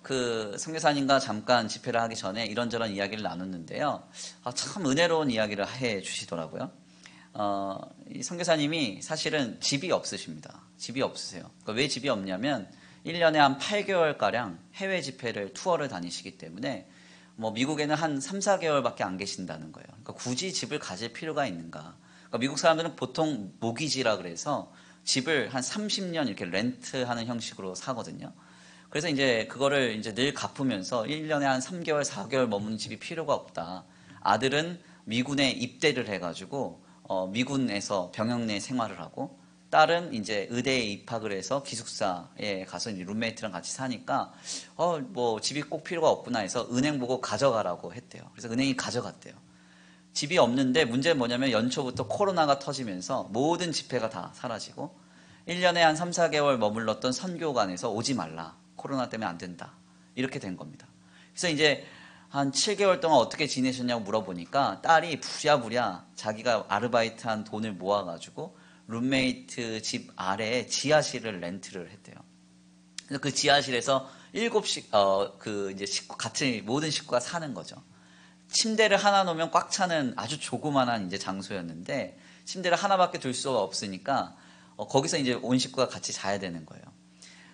S1: 그 선교사님과 잠깐 집회를 하기 전에 이런저런 이야기를 나눴는데요. 참 은혜로운 이야기를 해 주시더라고요. 이 선교사님이 사실은 집이 없으십니다. 집이 없으세요. 그러니까 왜 집이 없냐면 1년에 한 8개월가량 해외 집회를 투어를 다니시기 때문에 뭐 미국에는 한 3, 4개월밖에 안 계신다는 거예요. 그러니까 굳이 집을 가질 필요가 있는가. 그러니까 미국 사람들은 보통 모기지라 그래서 집을 한 30년 이렇게 렌트하는 형식으로 사거든요. 그래서 이제 그거를 이제 늘 갚으면서 1년에 한 3개월, 4개월 머무는 집이 필요가 없다. 아들은 미군에 입대를 해가지고 미군에서 병영 내 생활을 하고 딸은 이제 의대에 입학을 해서 기숙사에 가서 이제 룸메이트랑 같이 사니까 뭐 집이 꼭 필요가 없구나 해서 은행 보고 가져가라고 했대요. 그래서 은행이 가져갔대요. 집이 없는데 문제는 뭐냐면 연초부터 코로나가 터지면서 모든 집회가 다 사라지고 1년에 한 3, 4개월 머물렀던 선교관에서 오지 말라. 코로나 때문에 안 된다. 이렇게 된 겁니다. 그래서 이제 한 7개월 동안 어떻게 지내셨냐고 물어보니까 딸이 부랴부랴 자기가 아르바이트한 돈을 모아가지고 룸메이트 집 아래에 지하실을 렌트를 했대요. 그래서 그 지하실에서 7씩 그 이제 같이 모든 식구가 사는 거죠. 침대를 하나 놓으면 꽉 차는 아주 조그만한 이제 장소였는데 침대를 하나밖에 둘 수가 없으니까 거기서 이제 온 식구가 같이 자야 되는 거예요.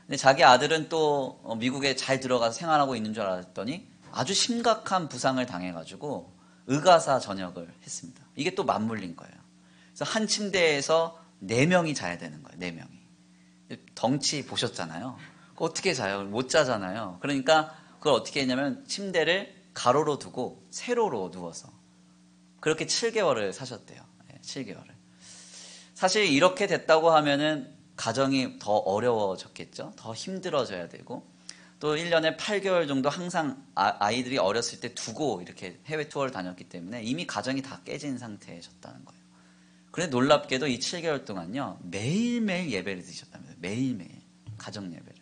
S1: 근데 자기 아들은 또 미국에 잘 들어가서 생활하고 있는 줄 알았더니 아주 심각한 부상을 당해가지고 의가사 전역을 했습니다. 이게 또 맞물린 거예요. 그래서 한 침대에서 4명이 자야 되는 거예요. 4명이. 덩치 보셨잖아요. 어떻게 자요? 못 자잖아요. 그러니까 그걸 어떻게 했냐면 침대를 가로로 두고 세로로 누워서 그렇게 7개월을 사셨대요. 7개월을. 사실 이렇게 됐다고 하면은 가정이 더 어려워졌겠죠. 더 힘들어져야 되고 또 1년에 8개월 정도 항상 아이들이 어렸을 때 두고 이렇게 해외 투어를 다녔기 때문에 이미 가정이 다 깨진 상태셨다는 거예요. 그런데 놀랍게도 이 7개월 동안요 매일매일 예배를 드리셨답니다. 매일매일 가정 예배를.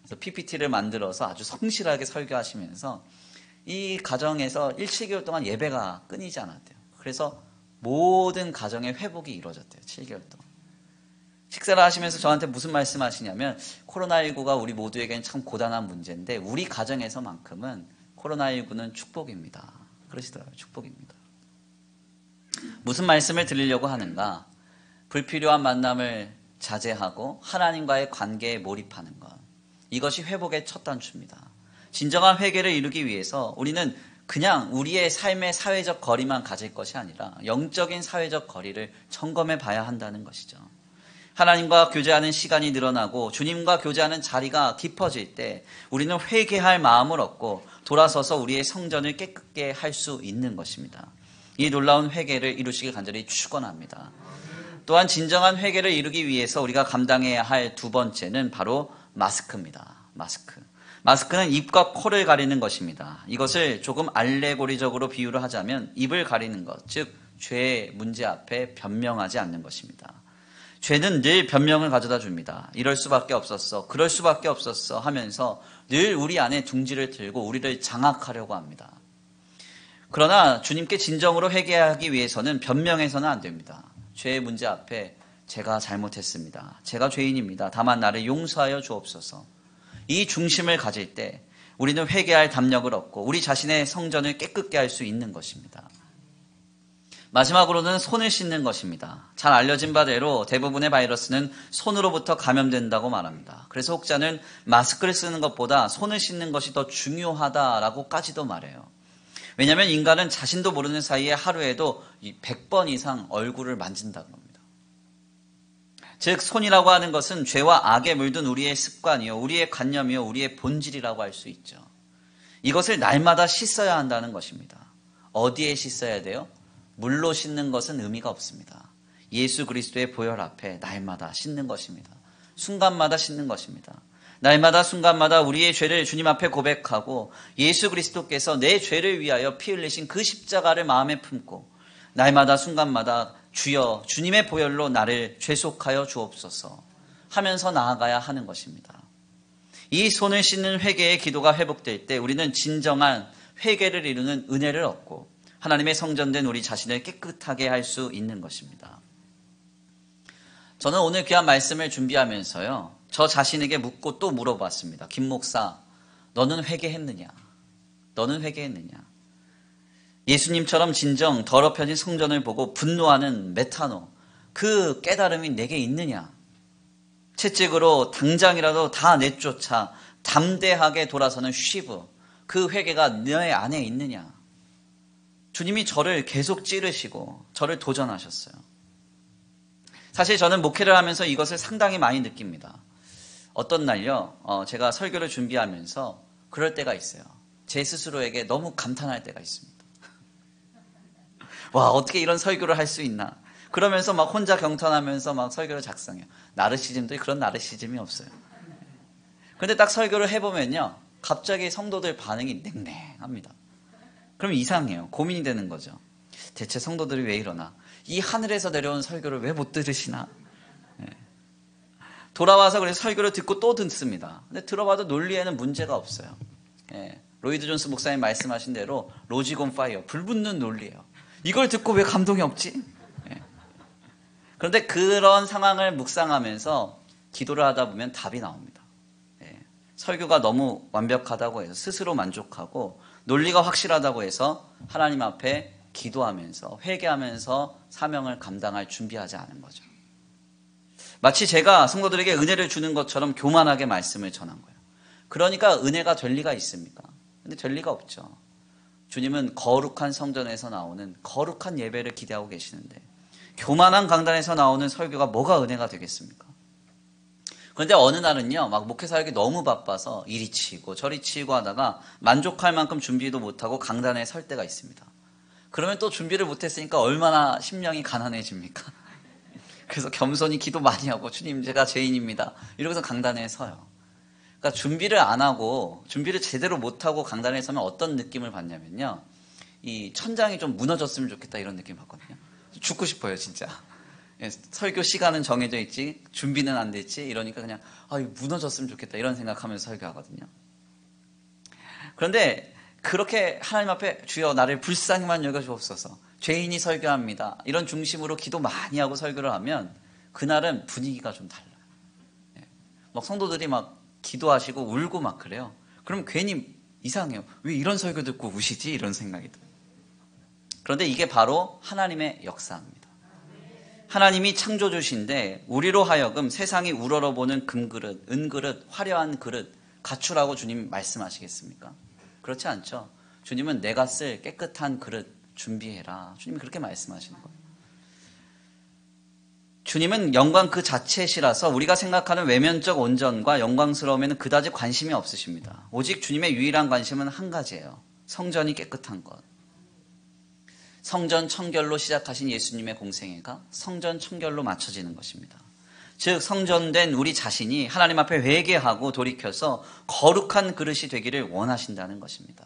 S1: 그래서 PPT를 만들어서 아주 성실하게 설교하시면서 이 가정에서 7개월 동안 예배가 끊이지 않았대요. 그래서 모든 가정의 회복이 이루어졌대요. 7개월 동안. 식사를 하시면서 저한테 무슨 말씀하시냐면 코로나19가 우리 모두에게는 참 고단한 문제인데 우리 가정에서만큼은 코로나19는 축복입니다. 그러시더라고요. 축복입니다. 무슨 말씀을 드리려고 하는가? 불필요한 만남을 자제하고 하나님과의 관계에 몰입하는 것. 이것이 회복의 첫 단추입니다. 진정한 회개를 이루기 위해서 우리는 그냥 우리의 삶의 사회적 거리만 가질 것이 아니라 영적인 사회적 거리를 점검해 봐야 한다는 것이죠. 하나님과 교제하는 시간이 늘어나고 주님과 교제하는 자리가 깊어질 때 우리는 회개할 마음을 얻고 돌아서서 우리의 성전을 깨끗게 할 수 있는 것입니다. 이 놀라운 회개를 이루시길 간절히 축원합니다. 또한 진정한 회개를 이루기 위해서 우리가 감당해야 할 두 번째는 바로 마스크입니다. 마스크는 입과 코를 가리는 것입니다. 이것을 조금 알레고리적으로 비유를 하자면 입을 가리는 것, 즉 죄의 문제 앞에 변명하지 않는 것입니다. 죄는 늘 변명을 가져다 줍니다. 이럴 수밖에 없었어, 그럴 수밖에 없었어 하면서 늘 우리 안에 둥지를 들고 우리를 장악하려고 합니다. 그러나 주님께 진정으로 회개하기 위해서는 변명해서는 안 됩니다. 죄의 문제 앞에 제가 잘못했습니다. 제가 죄인입니다. 다만 나를 용서하여 주옵소서. 이 중심을 가질 때 우리는 회개할 담력을 얻고 우리 자신의 성전을 깨끗게 할 수 있는 것입니다. 마지막으로는 손을 씻는 것입니다. 잘 알려진 바대로 대부분의 바이러스는 손으로부터 감염된다고 말합니다. 그래서 혹자는 마스크를 쓰는 것보다 손을 씻는 것이 더 중요하다라고까지도 말해요. 왜냐하면 인간은 자신도 모르는 사이에 하루에도 100번 이상 얼굴을 만진다고 합니다. 즉 손이라고 하는 것은 죄와 악에 물든 우리의 습관이요, 우리의 관념이요, 우리의 본질이라고 할 수 있죠. 이것을 날마다 씻어야 한다는 것입니다. 어디에 씻어야 돼요? 물로 씻는 것은 의미가 없습니다. 예수 그리스도의 보혈 앞에 날마다 씻는 것입니다. 순간마다 씻는 것입니다. 날마다 순간마다 우리의 죄를 주님 앞에 고백하고 예수 그리스도께서 내 죄를 위하여 피 흘리신 그 십자가를 마음에 품고 날마다 순간마다 주여 주님의 보혈로 나를 죄속하여 주옵소서 하면서 나아가야 하는 것입니다. 이 손을 씻는 회개의 기도가 회복될 때 우리는 진정한 회개를 이루는 은혜를 얻고 하나님의 성전된 우리 자신을 깨끗하게 할 수 있는 것입니다. 저는 오늘 귀한 말씀을 준비하면서요, 저 자신에게 묻고 또 물어봤습니다. 김 목사, 너는 회개했느냐? 너는 회개했느냐? 예수님처럼 진정 더럽혀진 성전을 보고 분노하는 메타노, 그 깨달음이 내게 있느냐? 채찍으로 당장이라도 다 내쫓아 담대하게 돌아서는 쉬브, 그 회개가 너의 안에 있느냐? 주님이 저를 계속 찌르시고 저를 도전하셨어요. 사실 저는 목회를 하면서 이것을 상당히 많이 느낍니다. 어떤 날요, 제가 설교를 준비하면서 그럴 때가 있어요. 제 스스로에게 너무 감탄할 때가 있습니다. 와, 어떻게 이런 설교를 할 수 있나? 그러면서 막 혼자 경탄하면서 막 설교를 작성해요. 나르시즘도 그런 나르시즘이 없어요. 그런데 딱 설교를 해보면요, 갑자기 성도들 반응이 냉랭합니다. 그럼 이상해요. 고민이 되는 거죠. 대체 성도들이 왜 이러나? 이 하늘에서 내려온 설교를 왜 못 들으시나? 네. 돌아와서 그래서 설교를 듣고 또 듣습니다. 근데 들어봐도 논리에는 문제가 없어요. 네. 로이드 존스 목사님 말씀하신 대로 로직 온 파이어, 불 붙는 논리예요. 이걸 듣고 왜 감동이 없지? 네. 그런데 그런 상황을 묵상하면서 기도를 하다 보면 답이 나옵니다. 네. 설교가 너무 완벽하다고 해서 스스로 만족하고 논리가 확실하다고 해서 하나님 앞에 기도하면서 회개하면서 사명을 감당할 준비하지 않은 거죠. 마치 제가 성도들에게 은혜를 주는 것처럼 교만하게 말씀을 전한 거예요. 그러니까 은혜가 될 리가 있습니까? 근데 될 리가 없죠. 주님은 거룩한 성전에서 나오는 거룩한 예배를 기대하고 계시는데 교만한 강단에서 나오는 설교가 뭐가 은혜가 되겠습니까? 그런데 어느 날은요, 막 목회 사역이 너무 바빠서 이리 치이고 저리 치이고 하다가 만족할 만큼 준비도 못하고 강단에 설 때가 있습니다. 그러면 또 준비를 못했으니까 얼마나 심령이 가난해집니까? 그래서 겸손히 기도 많이 하고 주님 제가 죄인입니다 이러고서 강단에 서요. 그러니까 준비를 안 하고 준비를 제대로 못하고 강단에 서면 어떤 느낌을 받냐면요, 이 천장이 좀 무너졌으면 좋겠다 이런 느낌 받거든요. 죽고 싶어요 진짜. 설교 시간은 정해져 있지 준비는 안 됐지 이러니까 그냥 무너졌으면 좋겠다 이런 생각하면서 설교하거든요. 그런데 그렇게 하나님 앞에 주여 나를 불쌍히만 여겨주옵소서, 죄인이 설교합니다 이런 중심으로 기도 많이 하고 설교를 하면 그날은 분위기가 좀 달라요. 막 성도들이 막 기도하시고 울고 막 그래요. 그럼 괜히 이상해요. 왜 이런 설교 듣고 우시지? 이런 생각이 들어요. 그런데 이게 바로 하나님의 역사입니다. 하나님이 창조주신데 우리로 하여금 세상이 우러러보는 금그릇, 은그릇, 화려한 그릇 갖추라고 주님 말씀하시겠습니까? 그렇지 않죠. 주님은 내가 쓸 깨끗한 그릇 준비해라. 주님이 그렇게 말씀하시는 거예요. 주님은 영광 그 자체시라서 우리가 생각하는 외면적 온전과 영광스러움에는 그다지 관심이 없으십니다. 오직 주님의 유일한 관심은 한 가지예요. 성전이 깨끗한 것. 성전 청결로 시작하신 예수님의 공생애가 성전 청결로 맞춰지는 것입니다. 즉 성전된 우리 자신이 하나님 앞에 회개하고 돌이켜서 거룩한 그릇이 되기를 원하신다는 것입니다.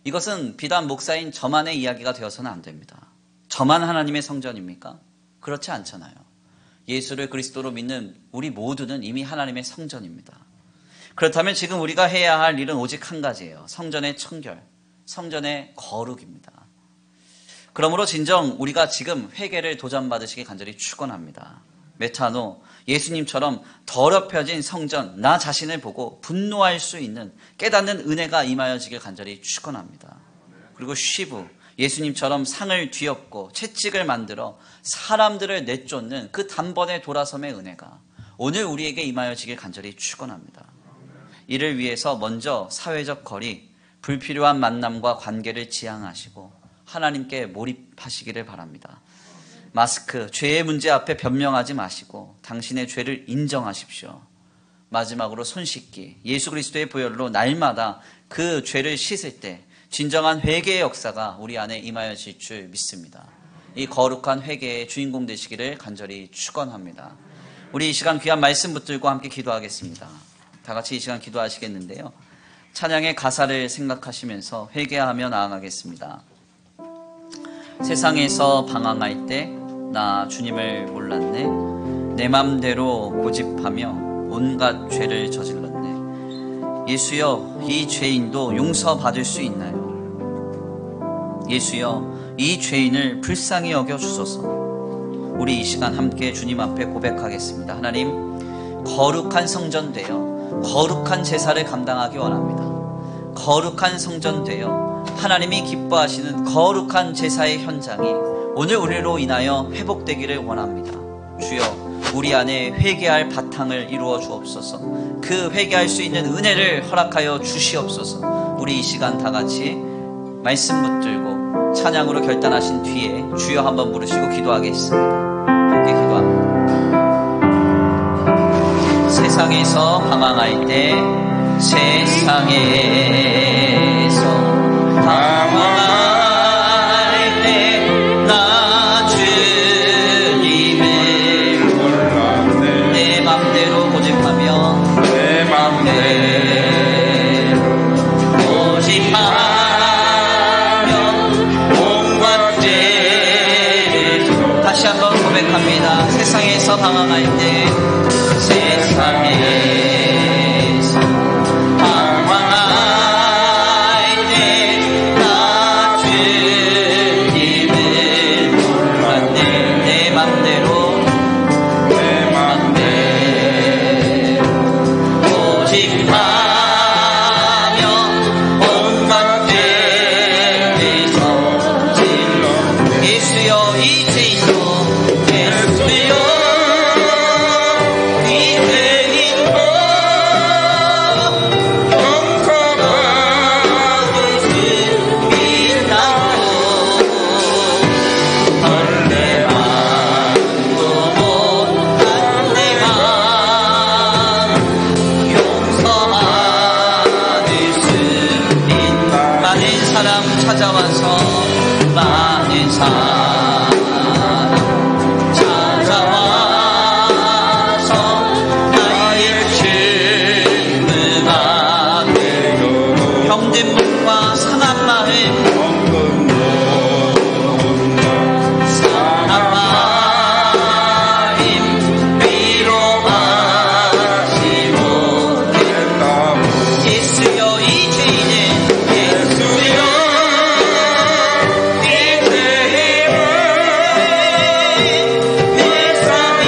S1: 이것은 비단 목사인 저만의 이야기가 되어서는 안 됩니다. 저만 하나님의 성전입니까? 그렇지 않잖아요. 예수를 그리스도로 믿는 우리 모두는 이미 하나님의 성전입니다. 그렇다면 지금 우리가 해야 할 일은 오직 한 가지예요. 성전의 청결, 성전의 거룩입니다. 그러므로 진정 우리가 지금 회개를 도전받으시기 간절히 축원합니다. 메타노, 예수님처럼 더럽혀진 성전, 나 자신을 보고 분노할 수 있는 깨닫는 은혜가 임하여지길 간절히 축원합니다. 그리고 쉬브, 예수님처럼 상을 뒤엎고 채찍을 만들어 사람들을 내쫓는 그 단번에 돌아섬의 은혜가 오늘 우리에게 임하여지길 간절히 축원합니다. 이를 위해서 먼저 사회적 거리, 불필요한 만남과 관계를 지향하시고 하나님께 몰입하시기를 바랍니다. 마스크, 죄의 문제 앞에 변명하지 마시고 당신의 죄를 인정하십시오. 마지막으로 손 씻기, 예수 그리스도의 보혈로 날마다 그 죄를 씻을 때 진정한 회개의 역사가 우리 안에 임하여질 줄 믿습니다. 이 거룩한 회개의 주인공 되시기를 간절히 축원합니다. 우리 이 시간 귀한 말씀 붙들고 함께 기도하겠습니다. 다 같이 이 시간 기도하시겠는데요, 찬양의 가사를 생각하시면서 회개하며 나아가겠습니다. 세상에서 방황할 때 나 주님을 몰랐네. 내 맘대로 고집하며 온갖 죄를 저질렀네. 예수여, 이 죄인도 용서받을 수 있나요? 예수여, 이 죄인을 불쌍히 여겨주소서. 우리 이 시간 함께 주님 앞에 고백하겠습니다. 하나님, 거룩한 성전 되어 거룩한 제사를 감당하기 원합니다. 거룩한 성전 되어 하나님이 기뻐하시는 거룩한 제사의 현장이 오늘 우리로 인하여 회복되기를 원합니다. 주여, 우리 안에 회개할 바탕을 이루어 주옵소서. 그 회개할 수 있는 은혜를 허락하여 주시옵소서. 우리 이 시간 다 같이 말씀 붙들고 찬양으로 결단하신 뒤에 주여 한번 부르시고 기도하겠습니다. 함께 기도합니다. 세상에서 방황할 때, 세상에서 방황할 때 나 주님을 몰랐네. 내 맘대로 고집하며 내 맘대로 고집하며 온갖 죄를 다시 한번 고백합니다. 세상에서 방황할 때, 세상에서 방황할 때 나 주님을 몰랐네. 내 맘대로 고집하며 온갖 죄를 저질러. 예수여, 이 죄인도 예수여, 이 죄인도 용서받을 수 있나요? 벌레만도 못한 내가 용서받을 수 있나? 많은 사람 찾아와서, 많은 사람 찾아와서 나의 질문 앞에 병든 몸과 상한 마음, 상한 마음 위로하지 못했다고. 예수여, 이 죄인은 예수여, 이 죄인은 불쌍히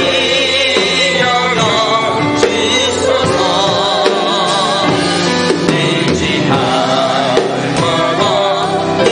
S1: 여겨주소서. 내지 않고 내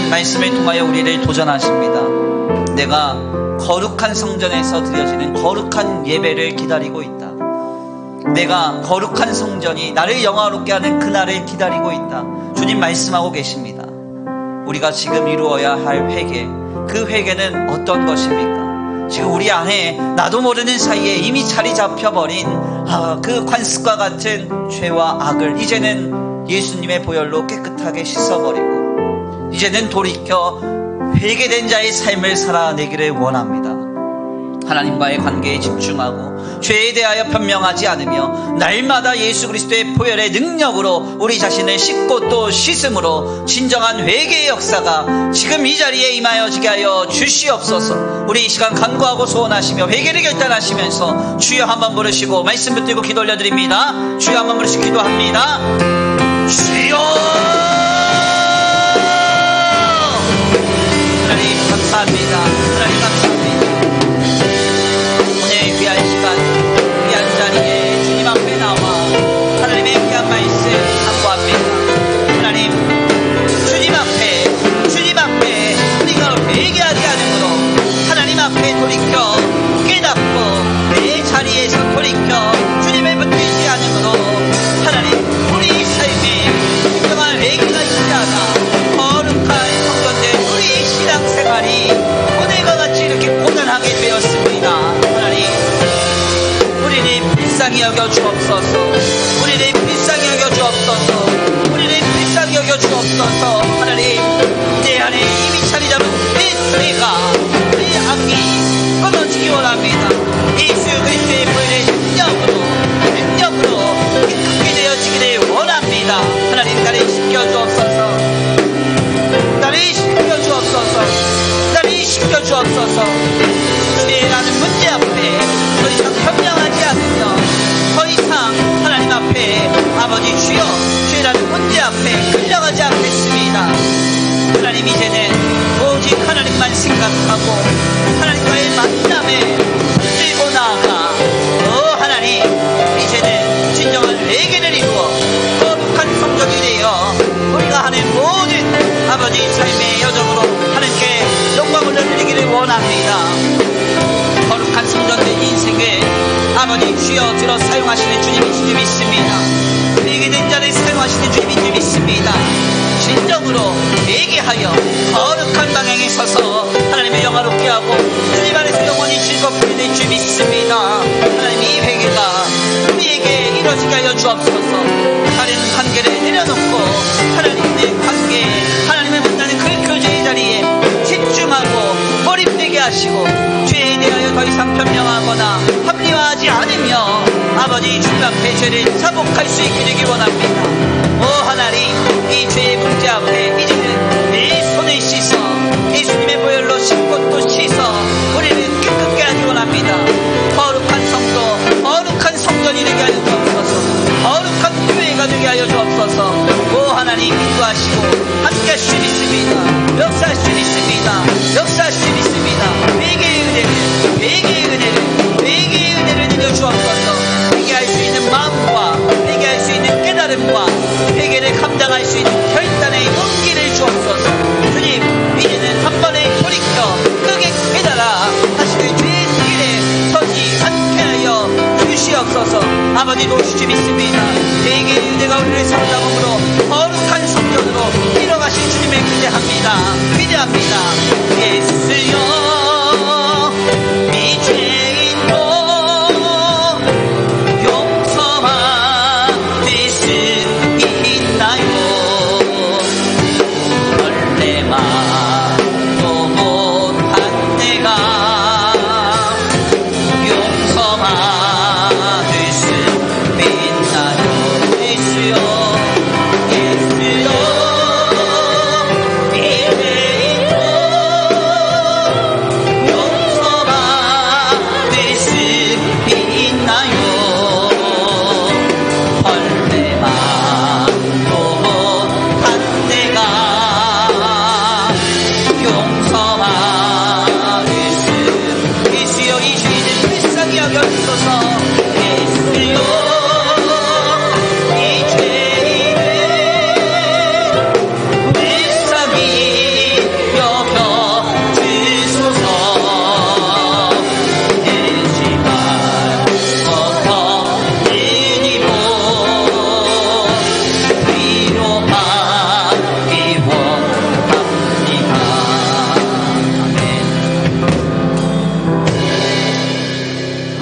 S1: 하나님 말씀을 통하여 우리를 도전하십니다. 내가 거룩한 성전에서 드려지는 거룩한 예배를 기다리고 있다. 내가 거룩한 성전이 나를 영화롭게 하는 그날을 기다리고 있다. 주님 말씀하고 계십니다. 우리가 지금 이루어야 할 회개, 그 회개는 어떤 것입니까? 지금 우리 안에 나도 모르는 사이에 이미 자리 잡혀버린 그 관습과 같은 죄와 악을 이제는 예수님의 보혈로 깨끗하게 씻어버리고 이제는 돌이켜 회개된 자의 삶을 살아내기를 원합니다. 하나님과의 관계에 집중하고 죄에 대하여 변명하지 않으며 날마다 예수 그리스도의 보혈의 능력으로 우리 자신을 씻고 또 씻음으로 진정한 회개의 역사가 지금 이 자리에 임하여지게 하여 주시옵소서. 우리 이 시간 간구하고 소원하시며 회개를 결단하시면서 주여 한번 부르시고 말씀 붙들고 기도 올려드립니다. 주여 한번 부르시고 기도합니다. 주여! 하나님 감사합니다. 하나님 감사합니다. 오늘 귀한 시간, 귀한 자리에 주님 앞에 나와 하나님의 귀한 말씀 간구합니다. 하나님, 주님 앞에 우리가 회개하지 않으므로 하나님 앞에 돌이켜 깨닫고 내 자리에서 돌이켜 주님을 붙들지 않으므로 하나님, 우리 삶에 진정한 회개가 있지 않아 거룩한 성전된 우리 신앙생활이 오늘과 같이 이렇게 고단하게 되었습니다. 하나님, 우리를 불쌍히 여겨 주옵소서. 우리를 불쌍히 여겨 주옵소서. 우리를 불쌍히 여겨 주옵소서. 하나님, 내 안에 이미 자리 잡은 내 죄가, 내 악이 끊어지기 원합니다. 예수 그리스도의 보혈의 능력으로 깨끗게 되어지기를 원합니다. 하나님, 나를 씻겨 주옵소서. 나를 씻겨 주옵소서. 나를 씻겨 주옵소서. 죄라는 문제 앞에 더 이상 변명하지 않으며 더 이상 하나님 앞에 아버지 주여 죄라는 문제 앞에 끌려가지 않겠습니다. 하나님, 이제는 오직 하나님만 생각하고 하나님과의 만남에 들고 나아가 하나님, 이제는 진정한 회개를 이루어 거룩한 성전이 되어 우리가 하는 모든 아버지 삶의 여정으로 하나님께 영광을 드리기를 원합니다. 거룩한 성전된 인생을 아버지 주여 들어 사용하시는 주님인 줄 믿습니다. 회개된 자를 사용하시는 주님인 줄 믿습니다. 진정으로 회개하여 거룩한 방향에 서서 하나님의 영화롭게 하고 주님 안에서 영원히 즐겁게 될 줄 믿습니다. 하나님, 이 회개가 우리에게 이루어지게 하여 주옵소서. 다른 관계를 내려놓고 하나님의 관계, 하나님을 만나는 그 교제의 자리에 집중하고 몰입되게 하시고 죄에 대하여 더 이상 변명하거나 합리화하지 않으며 아버지 주님 앞에 죄를 자복할 수 있게 되기 원합니다. 오 하나님, 이 죄의 문제 앞에 이제는 내 손을 씻어 예수님의 보혈로 씻고 또 씻어 우리를 깨끗게 하기 원합니다. 거룩한 성도, 거룩한 성전이 되게 하여 주옵소서. 거룩한 교회가 되게 하여 주옵소서. 오 하나님, 인도하시고 함께 하실 수 있습니다. 역사할 수 있습니다. 역사할 수 있습니다. 회개의 은혜를 내려 주옵소서. 회개할 수 있는 마음과 회개할 수 있는 깨달음과 회개를 감당할 수 있는 결단의 용기를 주옵소서. 주님, 이제는 한 번에 돌이켜 크게 깨달아 다시 그 죄의 길에 서지 않게 하여 주시옵소서. 아버지 도우시지 믿습니다. 회개의 은혜가 우리를 사로잡음으로 거룩한 성전으로 이뤄가신 주님을 기대합니다. 예수여, 이 죄인도 용서받을 수 있나요? 원래만도 못한 내가 용서받을 수 있나요? 예수여, 이 죄인도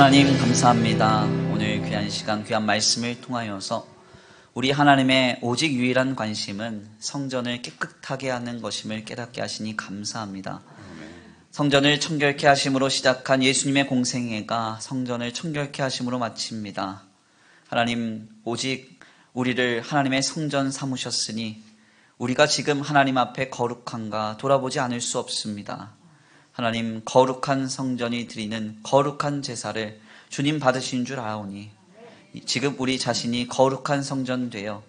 S1: 하나님 감사합니다. 오늘 귀한 시간 귀한 말씀을 통하여서 우리 하나님의 오직 유일한 관심은 성전을 깨끗하게 하는 것임을 깨닫게 하시니 감사합니다. 성전을 청결케 하심으로 시작한 예수님의 공생애가 성전을 청결케 하심으로 마칩니다. 하나님, 오직 우리를 하나님의 성전 삼으셨으니 우리가 지금 하나님 앞에 거룩한가 돌아보지 않을 수 없습니다. 하나님, 거룩한 성전이 드리는 거룩한 제사를 주님 받으신 줄 아오니 지금 우리 자신이 거룩한 성전 되어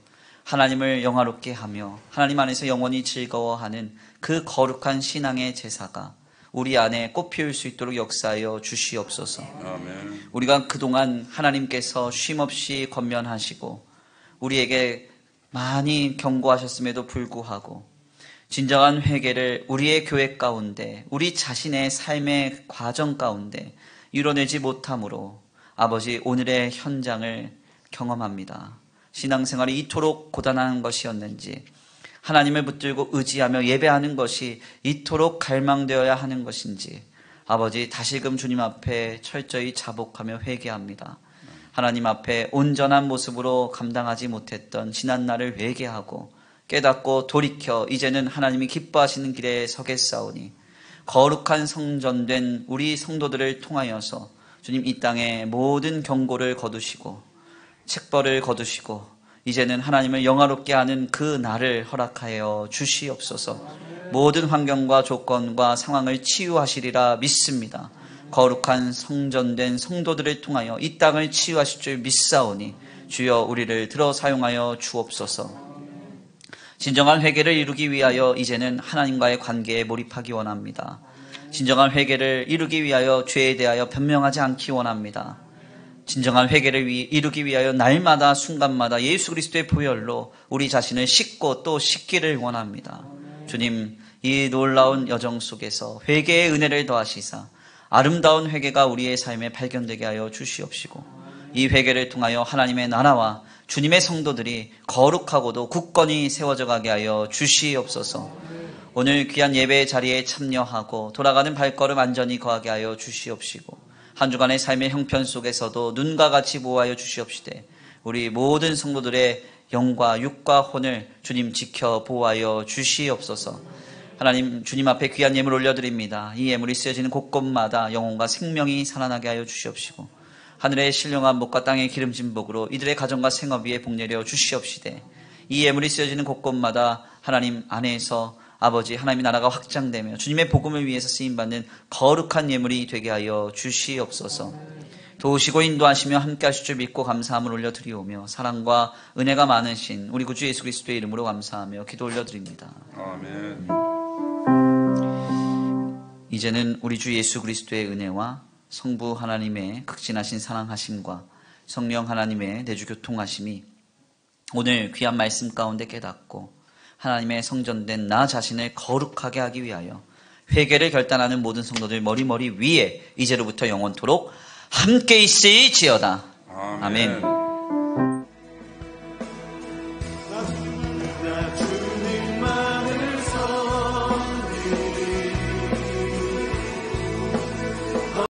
S1: 하나님을 영화롭게 하며 하나님 안에서 영원히 즐거워하는 그 거룩한 신앙의 제사가 우리 안에 꽃피울 수 있도록 역사하여 주시옵소서. 아멘. 우리가 그동안 하나님께서 쉼없이 권면하시고 우리에게 많이 경고하셨음에도 불구하고 진정한 회개를 우리의 교회 가운데 우리 자신의 삶의 과정 가운데 이뤄내지 못함으로 아버지, 오늘의 현장을 경험합니다. 신앙생활이 이토록 고단한 것이었는지, 하나님을 붙들고 의지하며 예배하는 것이 이토록 갈망되어야 하는 것인지, 아버지, 다시금 주님 앞에 철저히 자복하며 회개합니다. 하나님 앞에 온전한 모습으로 감당하지 못했던 지난날을 회개하고 깨닫고 돌이켜 이제는 하나님이 기뻐하시는 길에 서겠사오니 거룩한 성전된 우리 성도들을 통하여서 주님, 이 땅에 모든 경고를 거두시고 책벌을 거두시고 이제는 하나님을 영화롭게 하는 그 날을 허락하여 주시옵소서. 모든 환경과 조건과 상황을 치유하시리라 믿습니다. 거룩한 성전된 성도들을 통하여 이 땅을 치유하실 줄 믿사오니 주여 우리를 들어 사용하여 주옵소서. 진정한 회개를 이루기 위하여 이제는 하나님과의 관계에 몰입하기 원합니다. 진정한 회개를 이루기 위하여 죄에 대하여 변명하지 않기 원합니다. 진정한 회개를 이루기 위하여 날마다 순간마다 예수 그리스도의 보혈로 우리 자신을 씻고 또 씻기를 원합니다. 주님, 이 놀라운 여정 속에서 회개의 은혜를 더하시사 아름다운 회개가 우리의 삶에 발견되게 하여 주시옵시고 이 회개를 통하여 하나님의 나라와 주님의 성도들이 거룩하고도 굳건히 세워져 가게 하여 주시옵소서. 오늘 귀한 예배의 자리에 참여하고 돌아가는 발걸음 안전히 거하게 하여 주시옵시고 한 주간의 삶의 형편 속에서도 눈과 같이 보호하여 주시옵시되 우리 모든 성도들의 영과 육과 혼을 주님 지켜 보호하여 주시옵소서. 하나님, 주님 앞에 귀한 예물 올려드립니다. 이 예물이 쓰여지는 곳곳마다 영혼과 생명이 살아나게 하여 주시옵시고 하늘의 신령한 목과 땅의 기름진 복으로 이들의 가정과 생업 위에 복내려 주시옵시되 이 예물이 쓰여지는 곳곳마다 하나님 안에서 아버지, 하나님의 나라가 확장되며 주님의 복음을 위해서 쓰임받는 거룩한 예물이 되게 하여 주시옵소서. 도우시고 인도하시며 함께 하실 줄 믿고 감사함을 올려드리오며 사랑과 은혜가 많으신 우리 구주 예수 그리스도의 이름으로 감사하며 기도 올려드립니다. 아멘. 이제는 우리 주 예수 그리스도의 은혜와 성부 하나님의 극진하신 사랑하심과 성령 하나님의 내주 교통하심이 오늘 귀한 말씀 가운데 깨닫고 하나님의 성전된 나 자신을 거룩하게 하기 위하여 회개를 결단하는 모든 성도들 머리 위에 이제로부터 영원토록 함께 있을지어다. 아멘.